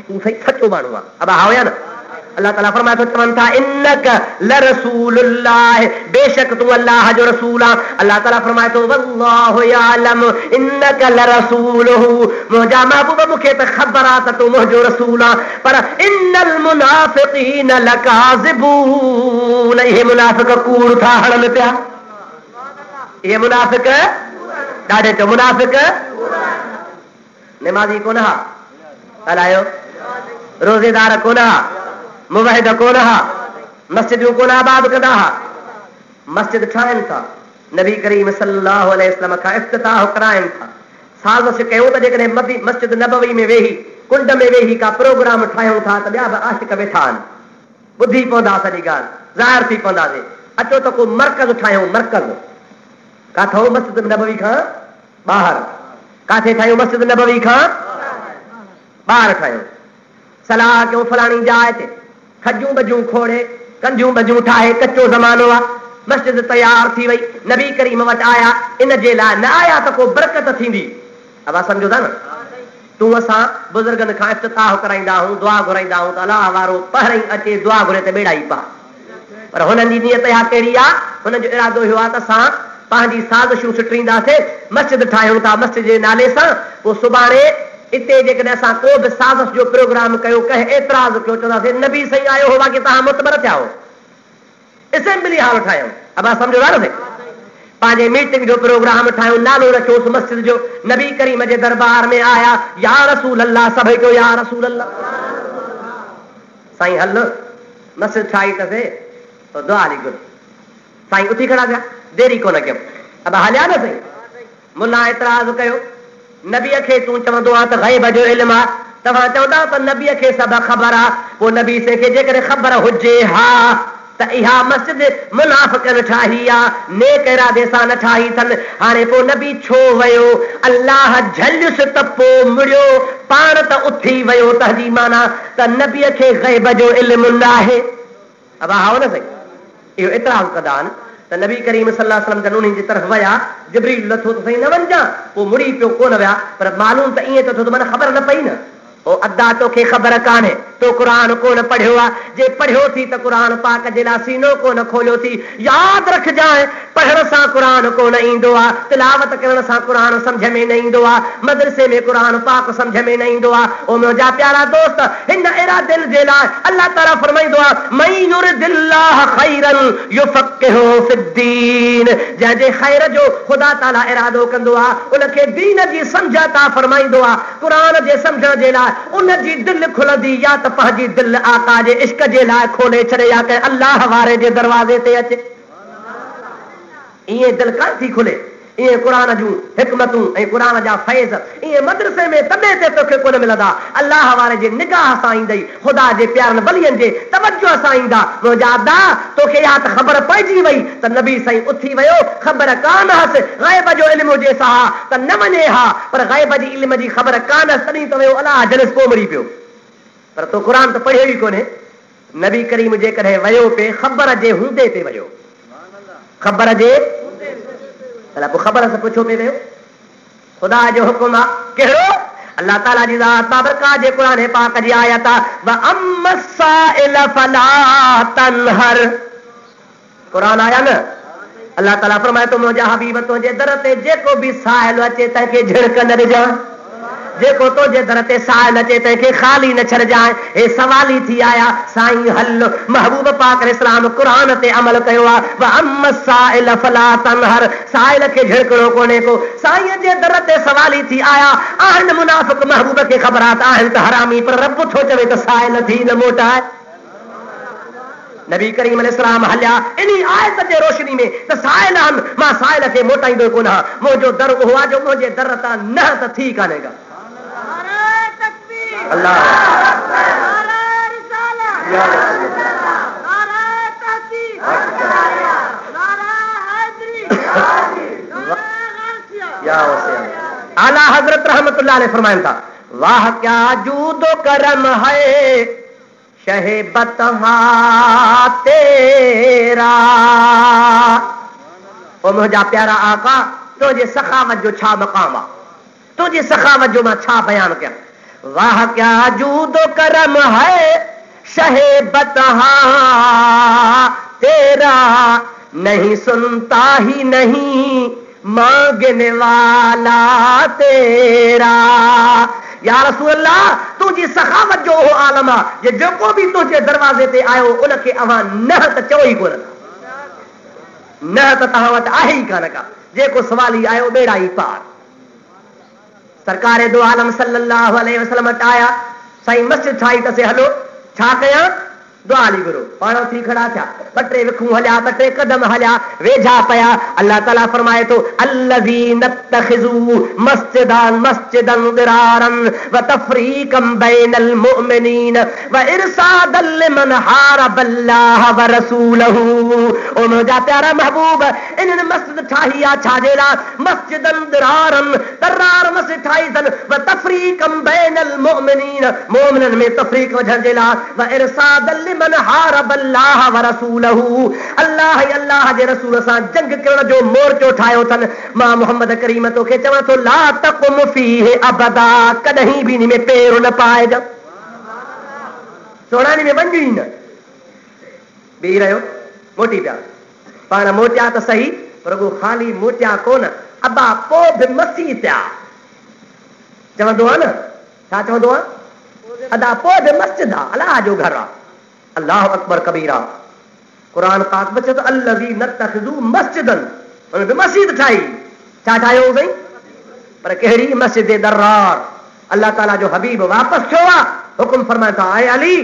तूं सही सचो माण्हू आहे। अब हा या न? अल्लाह ताला फरमाए थो, चवनि था इन्नका लरसूलुल्लाह, बेशक तूं अल्लाह जो रसूल आहे। अल्लाह ताला फरमाए थो, वल्लाहु यअलमु इन्नका लरसूलुहु, मुंहिंजा महबूब मूंखे त ख़बर आहे त तूं मुंहिंजो रसूल आहे, पर इन्नल मुनाफ़िक़ीन लकाज़िबून, इहे मुनाफ़िक़ कूड़ था हणनि पिया। इहे मुनाफ़िक़ ॾाढे चओ, मुनाफ़िक़ निमाज़ी कोन हा, हलायो रोज़ेदार कोन हा, मुवहिद कोन हा, मस्जिदूं कोन आबाद कंदा हा। मस्जिद ठाहिनि था, नबी करीम सल्लल्लाहु अलैहि वसल्लम खां इफ्तिताह कराइनि था। साज़िश कयूं त जेकॾहिं मस्जिद नबवी में वेही, कुंड में वेही का प्रोग्राम ठाहियूं था त ॿिया बि आशिक वेठा आहिनि, ॿुधी पवंदा सॼी ॻाल्हि, ज़ाहिर थी पवंदासीं। अचो त को मर्कज़ ठाहियूं, मर्कज़ काथो? मस्जिद नबवी खां ॿाहिरि। काथे ठाहियूं? मस्जिद नबवी खां ॿाहिरि ठाहियूं। सलाह कयूं फलाणी जाइ ते, खजूं बजूं खोड़े, कंजूं बजूं ठाहे, कचो ज़मानो आहे, मस्जिद तयार थी वई, नबी करीम वटि आया, इन जे लाइ न आया त को बरकत थींदी। अब सम्झो था न? तूं असां बुज़ुर्गनि खां इफ्तिताह कराईंदा आहियूं, दुआ घुराईंदा आहियूं त अलाह वारो पहिरीं अचे दुआ घुरे त ॿेड़ा ई पा। पर हुननि जी नियत इहा कहिड़ी आहे? हुननि जो इरादो इहो आहे त असां पंहिंजी साज़िशूं सिटींदासीं, मस्जिद ठाहियूं था मस्जिद जे नाले सां, पोइ सुभाणे इते जेकॾहिं असां को बि साज़िश जो प्रोग्राम कयो, कंहिं एतिराज़ कयो, चवंदासीं नबी सही आयो हो बाक़ी तव्हां मुतबर थिया हो, असेंबली हाल ठाहियूं। अब सम्झो था न, पंहिंजे मीटिंग जो प्रोग्राम ठाहियूं, नालो रखियोसि मस्जिद जो, नबी करीम जे दरबार में आया, या रसूल अल्लाह, सभई कयो या रसूल अल्लाह। साईं हल मस्जिद ठाही अथसे तो दुआ हली गुर, साईं उथी खड़ा थिया, देरी कोन कयो, अब हलिया न सही। मुला एतिराज़ कयो, नबीअ खे तूं चवंदो आहे त ग़ैब जो इल्मु आहे, तव्हां चवंदा त नबीअ खे सभु ख़बर आहे, पोइ नबी से खे जेकॾहिं ख़बर हुजे हा त इहा मस्जिद मुनाफ़िक़नि ठाही आहे, नेक इरादे सां न ठाही अथनि। हाणे पोइ नबी छो वियो? अल्लाह झलियुसि त पोइ मुड़ियो, पाण त उथी वियो, तंहिंजी माना त नबीअ खे ग़ैब जो इल्मु न आहे। अब हाओ न सही, इहो एतिराज़ कंदा आहिनि त नबी करीम सल्लल्लाहु अलैहि वसल्लम जनूनी जी तरफ़ विया, जिब्रील लथो त सही न वञा, पोइ मुड़ी पियो कोन विया, पर मालूम त ईअं त माना ख़बर न पई न, ओ अदा तोखे ख़बर कान्हे, तो क़ुरान कोन पढ़ियो आहे, जे पढ़ियो थी त क़ुरान पाक जे लाइ सीनो कोन खोलियो थी। यादि रखजांइ, पढ़ण सां क़ुरान कोन ईंदो आहे, तिलावत करण सां क़ुरान सम्झ में न ईंदो आहे, मदरसे में क़ुरान पाक सम्झ में न ईंदो आहे। ओ मुंहिंजा प्यारा दोस्त, हिन अहिड़ा दिल जे लाइ अल्लाह ताला फरमाईंदो आहे, मन युरिदिल्लाह खैरन युफक्किहु फिद्दीन, जंहिंजे ख़ैर जो ख़ुदा ताला इरादो कंदो आहे उनखे दीन जी सम्झ अता फरमाईंदो आहे। क़ुरान जे सम्झण जे लाइ उनजी दिलि खुलंदी, या त पंहिंजी दिलि आका जे इश्क जे लाइ खोले छॾे, या कंहिं अल्लाह वारे जे दरवाज़े ते अचे। ईअं दिलि कान थी खुले, ईअं क़ुरान जूं हिकमतूं ऐं क़ुरान जा फैज़ ईअं मदरसे में तॾहिं ते तोखे कोन मिलंदा, अल्लाह वारे जे निगाह सां ईंदई, ख़ुदा जे प्यारनि बलियनि जे तवज्जो सां ईंदा। मुंहिंजा अदा तोखे या त ख़बर पइजी वई त नबी साईं उथी वियो, ख़बर कान हसि, ग़ैब जो इल्मु हुजे सा त न वञे हा, पर ग़ैब जी इल्म जी ख़बर कान हसि, तॾहिं त वियो अलाह जलिस पोइ मरी पियो, पर तो क़ुरान त पढ़ियो ई कोन्हे। नबी करीम जेकॾहिं वियो पे ख़बर जे हूंदे पे वियो, ख़बर जे अला पोइ ख़बर सां पुछो पे वियो, ख़ुदा जो हुकुम आहे कहिड़ो? अल्लाह ताला जी ज़ात बाबरकात जे क़ुरान पाक जी आयत आहे, व अम्मसाइल फला तनहर, क़ुरान आया न, अल्लाह ताला फरमाए तो मुंहिंजा हबीब तुंहिंजे दर ते जेको बि साहिल अचे तंहिंखे झिड़क न ॾिजांइ, जेको तुंहिंजे दर ते साहिल अचे तंहिंखे ख़ाली न छॾजांइ। हे सवाली थी आया, साईं हल महबूब पाक इस्लाम क़ुरान ते अमल कयो आहे, व अम्मसाइल फला तनहर, साहिल खे झिड़कणो कोन्हे को। साईं जे दर ते सवाली थी आया, आहिनि मुनाफ़िक़, महबूब खे ख़बरात आहिनि त हरामी, पर रब थो चवे त साहिल थी न मोटाए। नबी करीम अलैहिस्सलाम हलिया इन आयत जे रोशनी में त साहिल आहिनि, मां साहिल खे मोटाईंदो कोन हा, मुंहिंजो दर उहो आहे जो मुंहिंजे दर तां न त थी कान्हेगा। अल्लाह आला हजरत रहमतुल्लाह अलैह फरमाइन था, वाह क्या जूदो करम है शहे बतहा तेरा। ओ मुंहिंजा प्यारा आका, तुंहिंजे सखावत जो छा मक़ाम आहे, तुंहिंजी सखावत जो मां छा बयान कयां। वाह क्या जूदो करम है शहे बतहा तेरा, नहीं सुनता ही नहीं मांगने वाला तेरा। या रसूल अल्लाह, तुंहिंजी सखावत जो उहो आलम आहे जे जेको बि तुंहिंजे दरवाज़े ते आयो उनखे अवां न त चओ ई कोन, न त तव्हां वटि आहे ई कान का, जेको सवाली आयो बेड़ा ई पार। सरकार दो आलम सल्लल्लाहु अलैहि वसल्लम आया, साईं मस्जिद ठाही तसे, हलो छा कयां? दुआ हली गुरु, पाण थी खड़ा थिया, ॿ टे विखूं हलिया, ॿ टे कदम हलिया, वेझा पया। अल्लाह ताला फरमाए तो, अल्लज़ीन तख़िज़ू मस्जिदन मस्जिदन दिरारन व तफ़रीक़न बैनल मुअमिनीन व इरसादन लिमन हारबल्लाह व रसूलहू। ओ मुंहिंजा प्यारा महबूब, इन्हनि मस्जिद ठाही आहे छाजे लाइ? मस्जिदन दिरारन, दरार मस्जिद ठाही अथनि, व तफ़रीक़न बैनल मुअमिनीन, मोमिननि में तफ़रीक़ वझण जे लाइ, व इरसादन लिमन हारबल्लाह व रसूलहू, अल्लाह ऐं अल्लाह जे रसूल सां जंग करण जो मोर्चो ठाहियो अथनि। मां मोहम्मद करीम तोखे चवां थो, ला तक़ुम फीह अबदा, कॾहिं बि इन में पेर न पाइजां, सोणानी में वञ ई न, बीही रहियो, मोटी पिया, पाण मोटिया त सही, पर रुगो ख़ाली मोटिया कोन, अबा पोइ बि मसी पिया, चवंदो आहे न छा चवंदो आहे अदा पोइ बि मस्जिद आहे अलाह जो घर आहे अल्लाह अकबर कबीरा क़ुरान पाक में चए थो अल्लज़ी नतख़िज़ू मस्जिदन हुन बि मस्जिद ठाही छा ठाहियो साईं पर कहिड़ी मस्जिद दर्रार अल्लाह ताला जो हबीब वापसि थियो आहे हुकुम फरमाए था ऐं अली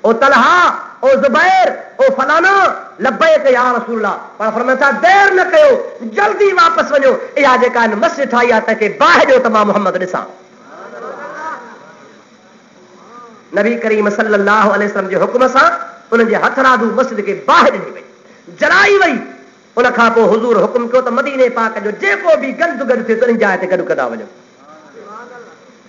ओ तलहा ओ ज़ुबैर ओ फलाना लब्बैक या रसूल अल्लाह पर फरमाए था देर न कयो जल्दी वापसि वञो इहा जेका मस्जिद ठाही आहे तंहिंखे बाहि ॾियो त मां मोहम्मद ॾिसां नबी करीम सल्लल्लाहु अलैहि वसल्लम जे हुकुम सां उन्हनि जे हथरादू मस्जिद खे बाहि ॾिनी वई जलाई वई उन खां पोइ हुज़ूर हुकुम कयो त मदीने पाक जो जेको बि गंद गॾु थिए उन जाइ ते गॾु कंदा वञो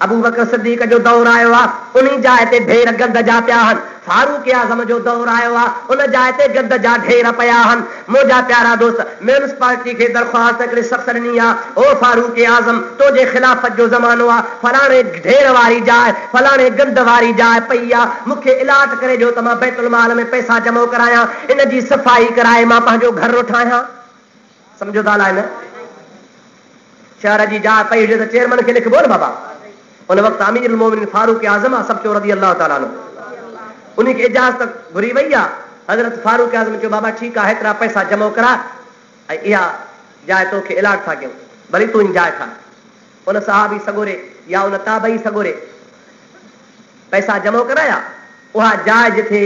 अबू बकर सिद्दीक़ जो दौर आयो आहे उन जाइ ते ढेर गंद जा पिया आहिनि फारूक आज़म जो दौर आयो आहे उन जाइ ते गंद जा ढेर पिया आहिनि मुंहिंजा प्यारा दोस्त म्यूनिसिपालिटी खे दरख़्वास्त हिकिड़ी सख़्त ॾिनी आहे ओ फारूक आज़म तुंहिंजे ख़िलाफ़त जो ज़मानो आहे फलाणे ढेर वारी जाइ फलाणे गंद वारी जाइ पई आहे मूंखे इलाट करे ॾियो त मां बैतुल माल में पैसा जमा करायां इन जी सफ़ाई कराए मां पंहिंजो घर ठाहियां सम्झो था न शहर जी जाइ पई हुजे त चेयरमैन खे लिखबो न बाबा उन वक़्तु अमीरुल मोमिनीन फारूक आज़म आहे सभु चयो रज़ी अल्लाह ताला अन्हु उन खे इजाज़त घुरी वई आहे हज़रत फारूक आज़म चयो बाबा ठीकु आहे हेतिरा पैसा जमा करा ऐं इहा जाइ तोखे इलाट था कयूं भली तूं जाइ ठाह उन सहाबी सगोरे या उन ताबई सगोरे पैसा जमा कराया उहा जाइ जिथे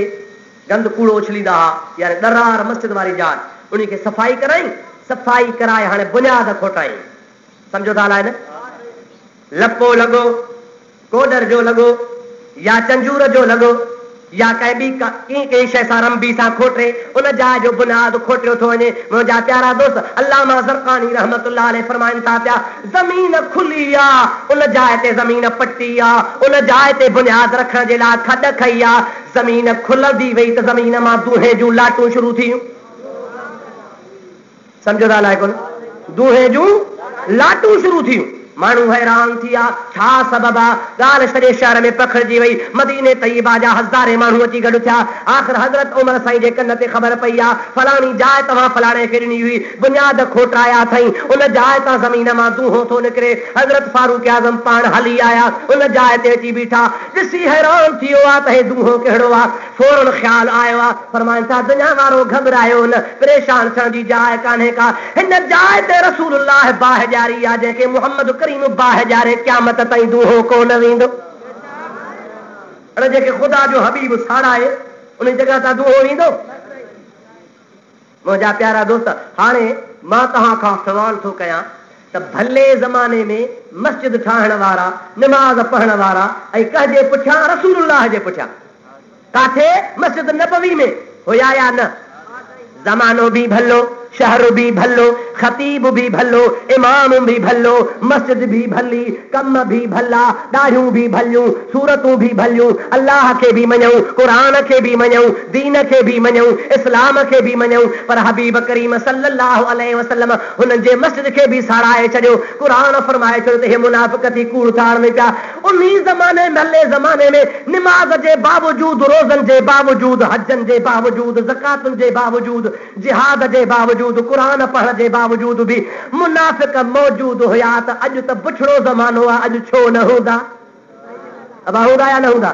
गंद कूड़ो उछलींदा हुआ यानी दरार मस्जिद वारी जाइ उन खे सफ़ाई कराई सफ़ाई कराए हाणे बुनियाद खोटाई सम्झो था न लपो लॻो कोडर जो लॻो या चंजूर जो लॻो या कंहिं ॿी कंहिं शइ सां रंबी सां खोटे उन जाइ जो बुनियाद खोटियो थो वञे मुंहिंजा प्यारा दोस्त अल्लामा ज़रक़ानी रहमतुल्लाह अलैहि फरमाइनि था पिया ज़मीन खुली आहे उन जाइ ते ज़मीन पटी आहे उन जाइ ते बुनियाद रखण जे लाइ खॾ खई आहे ज़मीन खुलंदी वई त ज़मीन मां दूहे जूं लाटूं शुरू थियूं सम्झो था कोन दूहे जूं लाटूं शुरू थियूं माण्हू हैरान थी विया छा सबब आहे ॻाल्हि सॼे शहर में पखिड़िजी वई मदीने तैयबा जा हज़ारे माण्हू अची गॾु थिया आख़िर हज़रत उमर साईं जे कन ते ख़बर पई आहे फलाणी जाइ तव्हां फलाणे खे ॾिनी हुई बुनियाद खोटाया अथई उन जाइ तां ज़मीन मां दूहो थो निकिरे हज़रत फारूक आज़म पाण हली आया उन जाइ ते अची बीठा ॾिसी हैरान थी वियो आहे त हे दूहो कहिड़ो आहे फौरन ख़्यालु आयो आहे फरमाइनि था दुनिया वारो घबरायो न परेशान थियण जी जाइ कान्हे का हिन जाइ ते रसूलुल्लाह बाहि ॾियारी आहे जंहिंखे मुहम्मद बाहि ॾियारे क़यामत ताईं दूहो कोन वेंदो जेके ख़ुदा जो हबीब साड़ाए उन जॻह तां दूहो ईंदो मुंहिंजा प्यारा दोस्त हाणे मां तव्हां खां सवाल थो कयां त भले ज़माने में मस्जिद ठाहिण वारा निमाज़ पढ़ण वारा ऐं कंहिंजे पुठियां रसूलुल्लाह जे पुठियां काथे मस्जिद नबवी में हुया या न ज़मानो बि भलो शहर भी भलो खतीब भी भलो इमाम भी भलो मस्जिद भी भली कम भी भला दाढ़ियूं भी भलियूं सूरतूं भी भलियूं अल्लाह खे भी मञूं क़ुरान खे भी मञूं दीन खे भी मञूं इस्लाम खे भी मञूं पर हबीब करीम सल्लल्लाहु अलैहि वसल्लम हुननि जे मस्जिद खे भी साड़ाए छॾियो क़ुरान फरमाए छॾियो त हे मुनाफ़िक़ थी कूड़ थाड़ में पिया उन्ही ज़माने भले ज़माने में निमाज़ जे बावजूद रोज़नि जे बावजूद हजनि जे बावजूद ज़कातुनि जे बावजूद जिहाद जे बावजूद क़ुरान पढ़ण जे बावजूद भी मुनाफ़िक़ मौजूद हुया त अॼु त बुछड़ो ज़मानो आहे अॼु छो न हूंदा अब हूंदा या न हूंदा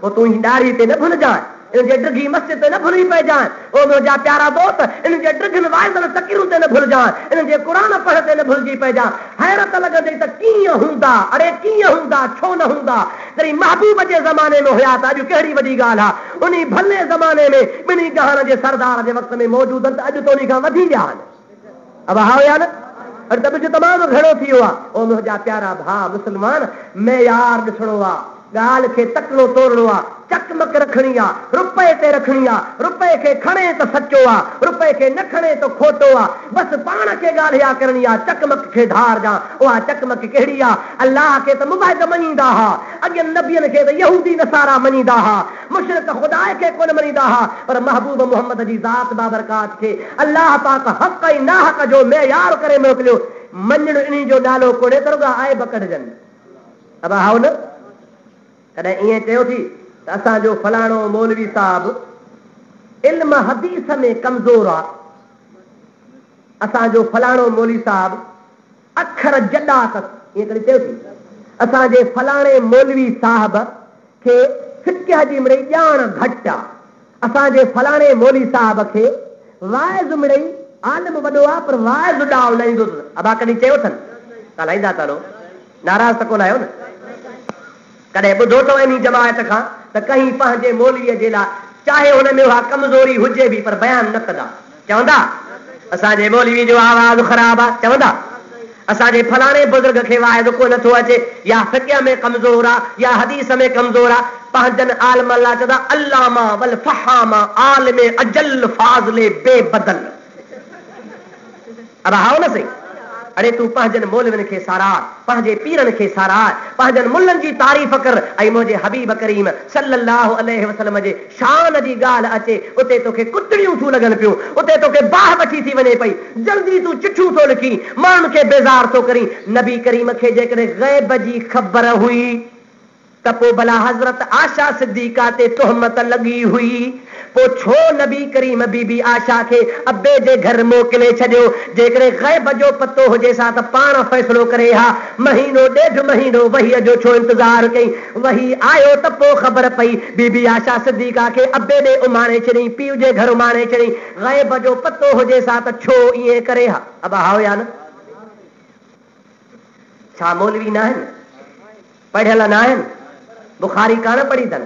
पोइ तूं ही ॾाढ़ी ते न भुलिजांइ इन जे ड्रिघी मस्जिद ते न भुली पइजांइ ओ मुंहिंजा प्यारा दोस्त इन जे ड्रिघनि वाइदनि तकीरुनि ते न भुलिजांइ इन जे क़ुरान पढ़ण ते न भुलिजी पइजांइ हैरत लॻंदी त कीअं हूंदा अरे कीअं हूंदा छो न हूंदा जॾहिं महबूब जे ज़माने में हुया त अॼु कहिड़ी वॾी ॻाल्हि आहे उन भले ज़माने में ॿिन्ही जहान जे सरदार जे वक़्त में मौजूद आहिनि त अॼु त उन खां वधी विया आहिनि अब हा या न अॼु त बिज तमामु घणो थी वियो आहे ओ मुंहिंजा प्यारा भाउ मुस्लमान मेयार ॾिसणो आहे ॻाल्हि खे तकिड़ो तोड़णो आहे चकमक रखणी आहे रुपए ते रखणी आहे रुपए खे खणे त सचो आहे रुपए खे न खणे त खोटो आहे बसि पाण खे ॻाल्हि इहा करणी आहे चकमक खे धार ॾां उहा चकमक कहिड़ी आहे अल्लाह खे त मुबाहिद मञींदा हुआ अॻियनि नबियनि खे त यहूदी नसारा मञींदा हुआ मुशरिक ख़ुदा खे कोन मञींदा हुआ पर महबूब मोहम्मद जी ज़ात बाबरकात खे अल्लाह पाक हक़ ऐं नाहक़ जो मेयार करे मोकिलियो मञण इन जो नालो कोन्हे त रुॻा आहे बकड़जनि अब हाउ न कॾहिं ईअं चयो थी त असांजो फलाणो मौलवी साहब इल्म हदीस में कमज़ोर आहे असांजो फलाणो मौलवी साहब अखर जॾा अथसि ईअं कॾहिं चयो थी असांजे फलाणे मौलवी साहब खे फिक्ह जी मिड़ई ॼाण घटि आहे, असांजे फलाणे मौलवी साहब खे वाइज़ मिड़ई आलिम वॾो आहे पर वाइज़ ॾांहुं न ईंदो अथसि। अबा कॾहिं चयो अथनि? ॻाल्हाईंदा था लो, नाराज़ त कोन आहियो न? कॾहिं ॿुधो अथव इन जमायत खां त कहीं पंहिंजे मौलवीअ जे लाइ चाहे हुन में उहा कमज़ोरी हुजे बि पर बयानु न कंदा? चवंदा असांजे मौलवी जो आवाज़ ख़राब आहे, चवंदा असांजे फलाणे बुज़ुर्ग खे वाइदो को नथो अचे, या फिक्र में कमज़ोर आहे या हदीस में कमज़ोर आहे, पंहिंजनि आलिम अल्लाह चवंदा अल्लामा वल फहामा आलिम अजल फाज़िले बेबदल। अब हाओ न सही, अरे तूं पंहिंजनि मौलवियुनि खे साराह, पंहिंजे पीरनि खे साराह, पंहिंजनि मुल्लनि जी तारीफ़ कर, ऐं मुंहिंजे हबीब करीम सल्लल्लाहु अलैहि वसल्लम जे शान जी ॻाल्हि अचे, उते तोखे कुतड़ियूं थियूं लॻनि पियूं, उते तोखे बाह वठी थी वञे पई, जल्दी तूं चिठियूं थो लिखी, माण्हुनि खे बेज़ार थो करी। नबी करीम खे जेकॾहिं ग़ैब जी ख़बर हुई त पोइ भला हज़रत आशा सिद्दीक़ा ते तोहमत लॻी हुई, पोइ छो नबी करीम बीबी आशा खे अबे जे घर मोकिले छॾियो? जेकॾहिं ग़ैब जो पतो हुजे सा त पाण फ़ैसिलो करे हा, महीनो ॾेढ महीनो वहीअ जो छो इंतज़ार कई? वही आयो त पोइ ख़बर पई, बीबी आशा सिद्दीक़ा खे अबे ॾे उमाणे छॾी, पीउ जे घर उमाणे छॾी, ग़ैब जो पतो हुजे सा त छो ईअं करे हा? अब हाओ या न? छा मौलवी न आहिनि? पढ़ियल न आहिनि? बुखारी कान पढ़ी अथनि?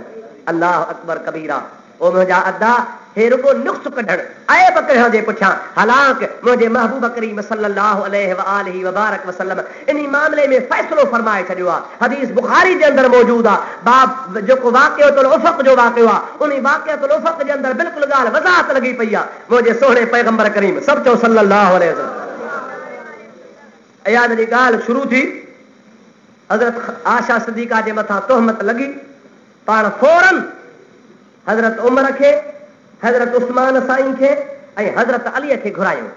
अल्लाह अकबर कबीरा। ओ मुंहिंजा अदा हे रुगो नुक्स कढण ऐब कढण जे पुठियां, हालांकि मुंहिंजे महबूब करीम सल्लल्लाहु अलैहि व आलिहि व बारक वसल्लम इन मामले में फ़ैसिलो फरमाए छॾियो आहे। हदीस बुखारी जे अंदरि मौजूद आहे। बाब जेको वाक़िअतुल उफ़क़ जो वाक़िओ आहे, उन वाक़िअतुल उफ़क़ जे अंदरि बिल्कुलु ॻाल्हि वज़ाहत लॻी पई आहे। मुंहिंजे सोहणे पैगंबर करीम सभु चओ सल्लल्लाहु अलैहि वसल्लम। अयाद जी ॻाल्हि शुरू थी, हज़रत आशा सिद्दीक़ा जे मथां तोहमत लॻी, पाण फौरन हज़रत उमर खे, हज़रत उस्मान साईं खे ऐं हज़रत अलीअ खे घुरायूं,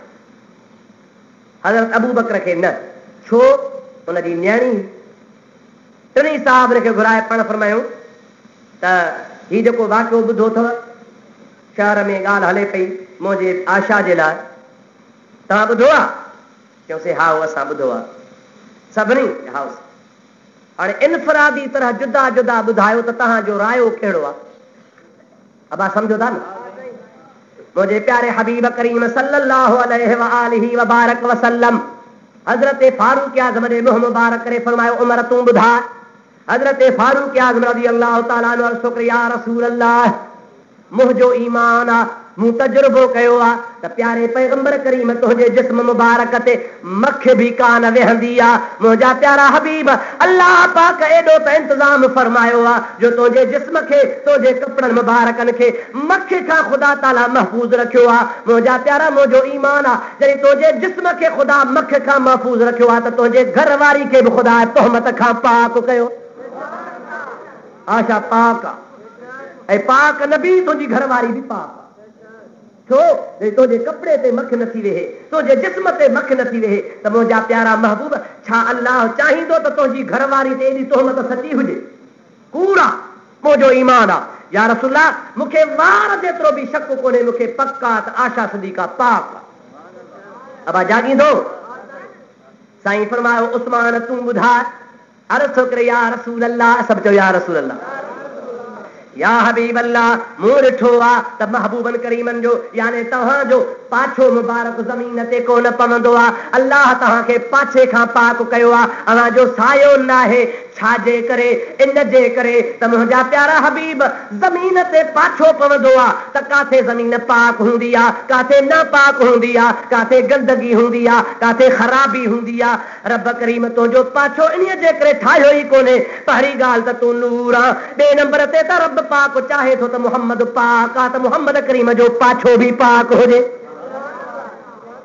हज़रत अबू बकर खे न। छो? उनजी न्याणी टिनी साहब खे घुराए पाण फरमायूं त हीउ जेको वाक़िओ ॿुधो अथव, शहर में ॻाल्हि हले पई मुंहिंजे आशा जे लाइ, तव्हां ॿुधो आहे? चयोसीं हा असां ॿुधो आहे। सभिनी हा। हाणे इनफरादी तरह जुदा जुदा ॿुधायो त तव्हांजो रायो कहिड़ो आहे? अबा सम्झो था न? मुंहिंजे प्यारे हबीब करीम सल्लल्लाहु अलैहि व आलिहि व बारक वसल्लम हज़रत फारूक आज़म ने मुंहुं मुबारक करे फरमायो, उमर तूं ॿुधा। हज़रत फारूक आज़म रज़ी अल्लाह ताला अन्हु अर्ज़ कयो, या रसूल अल्लाह, मुंहिंजो ईमान आहे, मूं तजुर्बो कयो आहे त प्यारे पैगंबर करीम तुंहिंजे जिस्म मुबारक ते मख बि कान वेहंदी आहे। मुंहिंजा प्यारा हबीब, अल्लाह पाक एॾो त इंतज़ाम फरमायो आहे जो तुंहिंजे जिस्म खे, तुंहिंजे कपिड़नि मुबारकनि खे मख खां ख़ुदा ताला महफ़ूज़ रखियो आहे। मुंहिंजा प्यारा, मुंहिंजो ईमान आहे जॾहिं तुंहिंजे जिस्म खे ख़ुदा मख खां महफ़ूज़ रखियो आहे त तुंहिंजे घर वारी खे बि ख़ुदा तोहमत खां पाक कयो। आशा पाक आहे ऐं पाक नबी, तुंहिंजी घर वारी बि पाक आहे। छो? तुंहिंजे कपिड़े ते मख नथी वेहे, तुंहिंजे जिस्म ते मख नथी वेहे, त मुंहिंजा प्यारा महबूब, छा अल्लाह चाहींदो त तुंहिंजी घर वारी ते एॾी तोहमत सची हुजे? कूड़ा मुंहिंजो ईमान आहे। या रसूल अल्लाह, मूंखे वार जेतिरो बि शक कोन्हे, मूंखे पक्का त आशा सिद्दीक़ा पाक आहे। अबा जाॻींदो? साईं फरमायो, उस्मान तूं ॿुधाए। अर्ज़ थो करे, या रसूल अल्लाह। सभु चयो या रसूल अल्लाह। या हबीब अल्लाह, मूं ॾिठो आहे त महबूबन करीमन जो याने तव्हांजो पाछो मुबारक ज़मीन ते कोन पवंदो आहे। अल्लाह तव्हांखे पाछे खां पाक कयो आहे, अव्हांजो सायो न आहे। छाजे करे? इन जे करे त मुंहिंजा प्यारा हबीब, ज़मीन ते पाछो पवंदो आहे त काथे ज़मीन पाक हूंदी आहे, काथे न पाक हूंदी आहे, काथे गंदगी हूंदी आहे, काथे ख़राबी हूंदी आहे। रब करीम तुंहिंजो पाछो इन जे करे ठाहियो ई कोन्हे। पहिरीं ॻाल्हि त तूं नूर आहे, ॿिए नंबर ते त रब पाक चाहे थो त मुहम्मद पाक आहे, त मुहम्मद करीम जो पाछो बि पाक हुजे।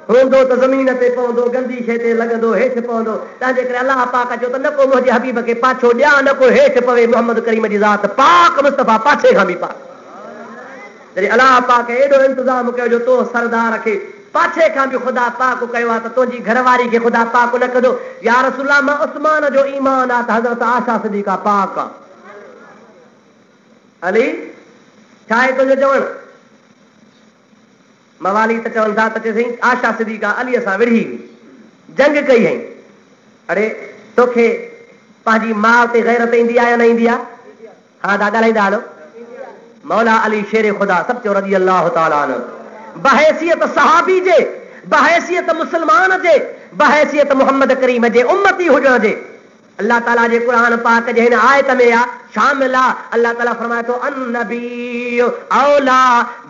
हूंदो त ज़मीन ते पवंदो, गंदी शइ ते लॻंदो, हेठि पवंदो। तंहिंजे करे अलाह पाक चयो त न को मुंहिंजे हबीब खे पाछो ॾियां, न को हेठि पवे। मुहम्मद करीम जी ज़ात पाक, मुस्तफ़ा पाछे खां बि पाक। जॾहिं अलाह पाक एॾो इंतज़ाम कयो जो तो सरदार खे पाछे खां बि ख़ुदा पाक कयो आहे, त तुंहिंजी घरवारी खे ख़ुदा पाक न कंदो? या रसूल अल्लाह, मां उस्मान जो ईमान आहे त हज़रत आशा सिद्दीक़ा पाक आहे। अली, छा आहे तुंहिंजो चवणु? मवाली त चवनि था त चई आशा सिद्दीक़ा अलीअ सां विढ़ी हुई, जंग कई हई। अड़े तोखे पंहिंजी माउ ते गैरत ईंदी आहे या न ईंदी आहे? हा दा ॻाल्हाईंदा हलो। मौला अली शेर ख़ुदा सब चयो रज़ी अल्लाह ताला अन्हु, बहैसियत सहाबी जे, बहैसियत मुसलमान जे, बहैसियत मोहम्मद करीम जे उम्मती हुजण जे अल्लाह ताला जे कुरान पाक जे हिन आयत में आ शामिल आ। अल्लाह ताला फरमाए थो अन्नबी औला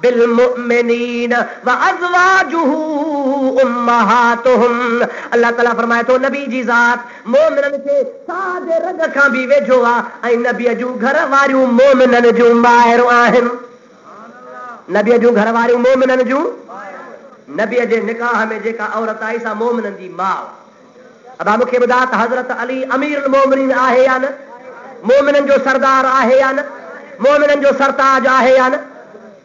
बिल मुमिनीन व अज़वाजुहु उम्महातुहुम। अल्लाह ताला फरमाए थो नबी जी ज़ात मोमिनन खे सादे रग खां भी वेझो आहे ऐं नबीअ जूं घर वारियूं मोमिनन जूं माहिरूं आहिनि। नबीअ जूं घर वारियूं मोमिनन जूं, नबीअ जे निकाह में जेका औरत आई सा मोमिनन जी माउ। अब मूंखे ॿुधा त हज़रत अली अमीरुल मोमिनीन आहे या न? मोमिनन जो सरदार आहे या न? मोमिनन जो सरताज आहे या न?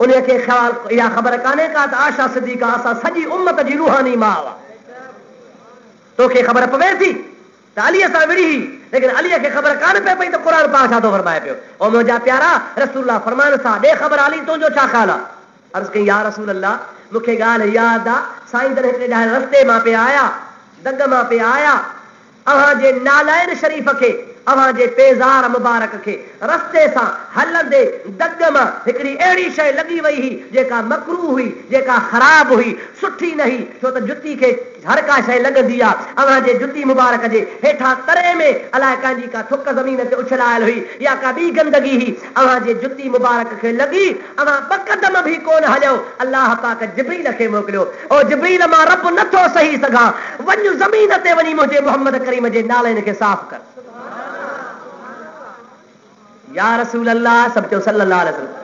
उन खे ख़्याल इहा ख़बर कान्हे का त आशा सिद्दीक़ा असां सॼी उम्मत जी रूहानी माउ आहे। तोखे ख़बर पवे थी त अलीअ सां विड़ी हुई, लेकिन अलीअ खे ख़बर कान पए पई त क़ुरान पाक छा थो फरमाए पियो। ओ मुंहिंजा प्यारा रसूलुल्लाह फरमान सां ॾे ख़बर अली तुंहिंजो छा ख़्याल आहे? अर्ज़ कई या रसूल अल्लाह मूंखे ॻाल्हि यादि आहे साईं जन हिकिड़े ॾाढे रस्ते मां पिया आया, दग मां पिया आया, अव्हां जे नालायन शरीफ़ खे, अव्हां जे पेज़ार मुबारक खे रस्ते सां हलंदे दग मां हिकिड़ी अहिड़ी शइ लॻी वई हुई जेका मकरूह हुई, जेका ख़राब हुई, सुठी न हुई, छो त जुती खे हर का शइ लॻंदी आहे। अव्हां जे जुती मुबारक जे हेठां तरे में अलाए कंहिंजी का थुक ज़मीन ते उछलायल हुई या का ॿी गंदगी हुई, अव्हां जे जुती मुबारक खे लॻी, अव्हां ॿ क़दम बि कोन हलियो, अल्लाह पाक जिब्रील खे मोकिलियो। ओ जिब्रील मां रब नथो सही सघां, वञ ज़मीन ते वञी मुंहिंजे मोहम्मद करीम जे नाले खे साफ़ कर। या रसूल अल्लाह सब चयो सल्लल्लाहु अलैहि वसल्लम,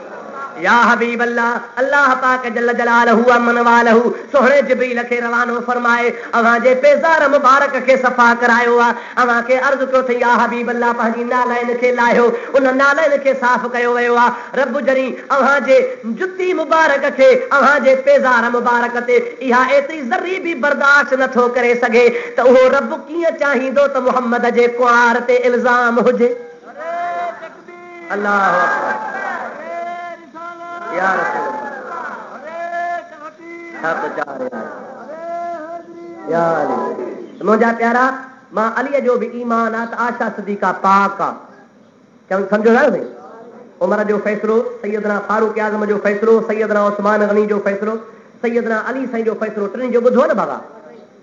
या हबीब अल्लाह, अल्लाह पाक जल्ल जलालहू अमन वालहू सोहणे जिब्रील खे रवानो फरमाए अव्हां जे पेज़ार मुबारक खे सफ़ा करायो आहे। अव्हां खे अर्ज़ कयो त या हबीब अल्लाह पंहिंजी नालाइन खे लाहियो, उन नालाइन खे साफ़ कयो वियो आहे। रब जॾहिं अव्हां जे जुती मुबारक खे, अव्हां जे पेज़ार मुबारक ते इहा एतिरी ज़र्री बि बर्दाश्त नथो करे सघे त उहो रब कीअं चाहींदो त मुहम्मद जे कुआर ते इल्ज़ाम हुजे। अल्लाह या रसूल अल्लाह। मुंहिंजा प्यारा मां अलीअ जो बि ईमान आहे त आशा सिद्दीक़ा पाक आहे। सम्झो था साईं? उमर जो फ़ैसिलो, सैयदना फारूक आज़म जो फ़ैसिलो, सैयदना उस्मान गनी जो फ़ैसिलो, सैयदना अली साईं जो फ़ैसिलो, टिनी जो ॿुधो न बाबा?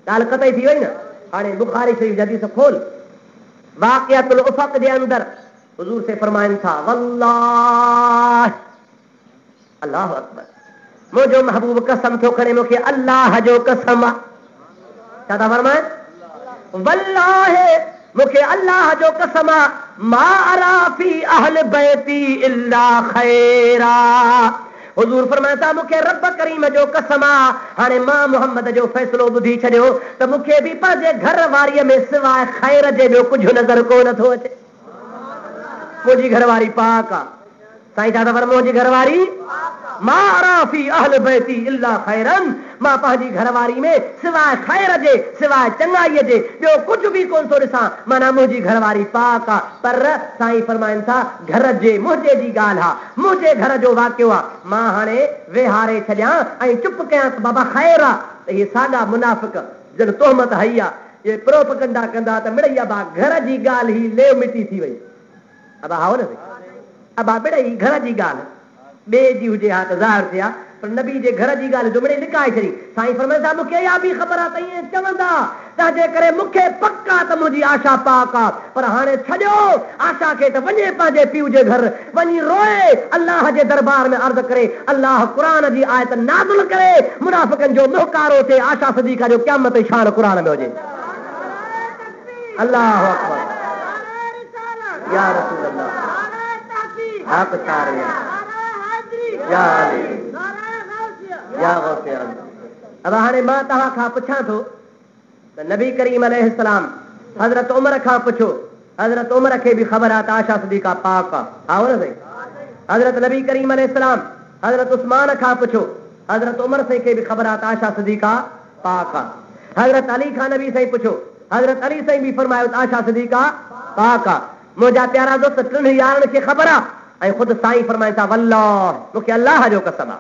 ॻाल्हि कतई थी वई न। हाणे बुखारी शरीफ़ हदीस खोल, वाक़िअतुल उफ़क़ जे अंदर हुज़ूर से फरमाइनि था वल्लाह, अल्लाह अकबर, मुंहिंजो महबूब कसम थो खणे मूंखे अल्लाह जो कसम आहे। छा था फरमाइनि? वल्लाह मूंखे अल्लाह जो कसम आहे, मा अरा फी अहल बैती इल्ला खैरा। हुज़ूर फरमाए था मूंखे रब करीम जो कसम आहे, हाणे मां मोहम्मद जो फ़ैसिलो ॿुधी छॾियो त मूंखे बि पंहिंजे घर वारीअ में सवाइ ख़ैर जे ॿियो कुझु नज़र कोन थो अचे। मुंहिंजी घरवारी पाक आहे। साईं छा था फरमाइनि? मुंहिंजी घरवारी मा अरा फी अहल बैती इल्ला खैरन, मां पंहिंजी घरवारी में सवाइ ख़ैर जे, सवाइ चङाईअ जे ॿियो कुझु बि कोन थो ॾिसां, माना मुंहिंजी घरवारी पाक आहे। पर साईं फरमाइनि था घर जे मुंहिंजे जी ॻाल्हि आहे, मुंहिंजे घर जो वाक़ियो आहे। मां हाणे वेहारे छॾियां ऐं चुप कयां त बाबा ख़ैर आहे, त इहे साॻा मुनाफ़िक जन तोहमत हई आहे, इहे प्रोपगंडा कंदा त मिड़ई बा घर जी ॻाल्हि ही लेव मिटी थी वई। अब आओ न अब मिड़ई घर जी ॻाल्हि ॿिए जी हुजे हा त ज़ाहिर थिया, पर नबी जे घर जी ॻाल्हि जो मिड़ई लिकाए छॾी। साईं फरमाइनि था मूंखे इहा बि ख़बर आहे त ईअं चवंदा तंहिंजे करे मूंखे पक आहे त मुंहिंजी आशा पाक आहे। पर हाणे छॾियो आशा खे त वञे पंहिंजे पीउ जे घर वञी रोए, अल्लाह जे दरबार में अर्ज़ करे, अल्लाह क़ुरान जी आयत नाज़िल करे, मुनाफ़िकनि जो मुहकारो थिए, आशा सिद्दीक़ा जो क़यामत शान क़ुरान में हुजे। अल्लाह अकबर या रसूल अल्लाह हक़ तारे या गौसे आज़म। अब हाणे मां तव्हां खां पुछां थो त नबी करीम अलैहिस्सलाम हज़रत उमर खां पुछो, हज़रत उमर खे बि ख़बर आहे त आशा सिद्दीक़ा पाक आहे, आओ न साईं? हज़रत नबी करीम अलैहिस्सलाम हज़रत उस्मान खां पुछो, हज़रत उमर साईं खे बि ख़बर आहे त आशा सिद्दीक़ा पाक आहे। हज़रत अली खां नबी साईं पुछो, हज़रत अली साईं बि फरमायो त आशा सिद्दीक़ा पाक आहे। मुंहिंजा प्यारा दोस्त टिनि यारनि खे ख़बर आहे ऐं ख़ुदि साईं फरमाइनि था वल्लाह मूंखे अल्लाह जो कसम आहे,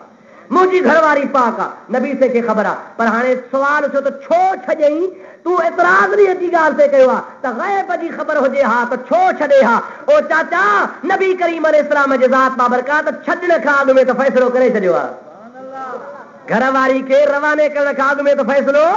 मुंहिंजी घरवारी पाक आहे। नबी से खे ख़बर आहे, पर हाणे सुवाल थियो त छो छॾियईं तू एतराज़ नहीं अची ॻाल्हि ते कयो आहे त ग़ैब जी ख़बर हुजे हा त छो छॾे हा। ओ चाचा नबी करीम अलैहिस्सलाम जे ज़ात बाबरकात छॾण खां अॻु में त फ़ैसिलो करे छॾियो आहे। घर वारी खे रवाने करण खां अॻु में त फ़ैसिलो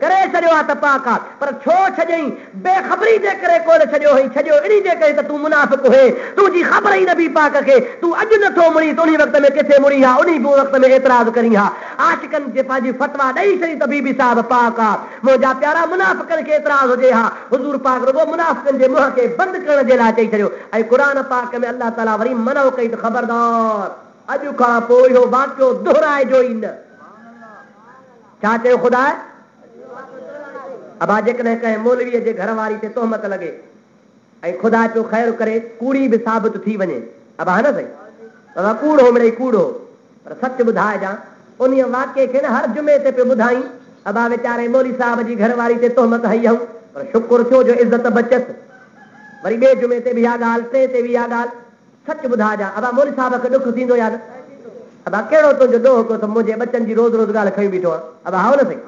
करे छॾियो आहे त पाक आहे। पर छो छॾियईं? बेख़बरी जे करे कोन छॾियो हुई, छॾियो इन जे करे त तूं मुनाफ़िक़ हुए, तुंहिंजी ख़बर ई नबी पाक खे, तूं अॼु नथो मुड़ी त उन वक़्त में किथे मुड़ी आहे, उन वक़्त में एतिराज़ करी हा। आशिकनि जे पंहिंजी फतवा ॾेई छॾी त बीबी साहब पाक आहे। मुंहिंजा प्यारा मुनाफ़िक़नि खे एतिराज़ हुजे हा, हुज़ूर पाक रुगो मुनाफ़िक़नि जे मुंहं खे बंदि करण जे लाइ चई छॾियो। ऐं क़ुर पाक में अल्लाह ताला वरी मनो कई त ख़बरदार अॼु खां पोइ इहो वाक़ियो दोहिराइजो ई न। छा चयो ख़ुदा? अबा जेकॾहिं कंहिं मौलवीअ जे घर वारी ते तोहमत लॻे ऐं ख़ुदा जो ख़ैर करे कूड़ी बि साबित थी वञे, अबा न सही बाबा कूड़ो मिड़ई कूड़ो, पर सच ॿुधाइजां उन वाक़िए खे न हर जुमे ते पियो ॿुधाई। अबा वीचारे मौली साहब जी घर वारी ते तोहमत हई हूं, पर शुक्र थियो जो इज़त बचसि। वरी ॿिए जुमे ते बि इहा ॻाल्हि, टे ते बि इहा ॻाल्हि। सच ॿुधाइजां अबा मौली साहब खे ॾुख थींदो या न? अबा कहिड़ो तुंहिंजो ॾोह को त मुंहिंजे बचनि जी रोज़ रोज़ ॻाल्हि खई बीठो आहे। अबा हाओ न सही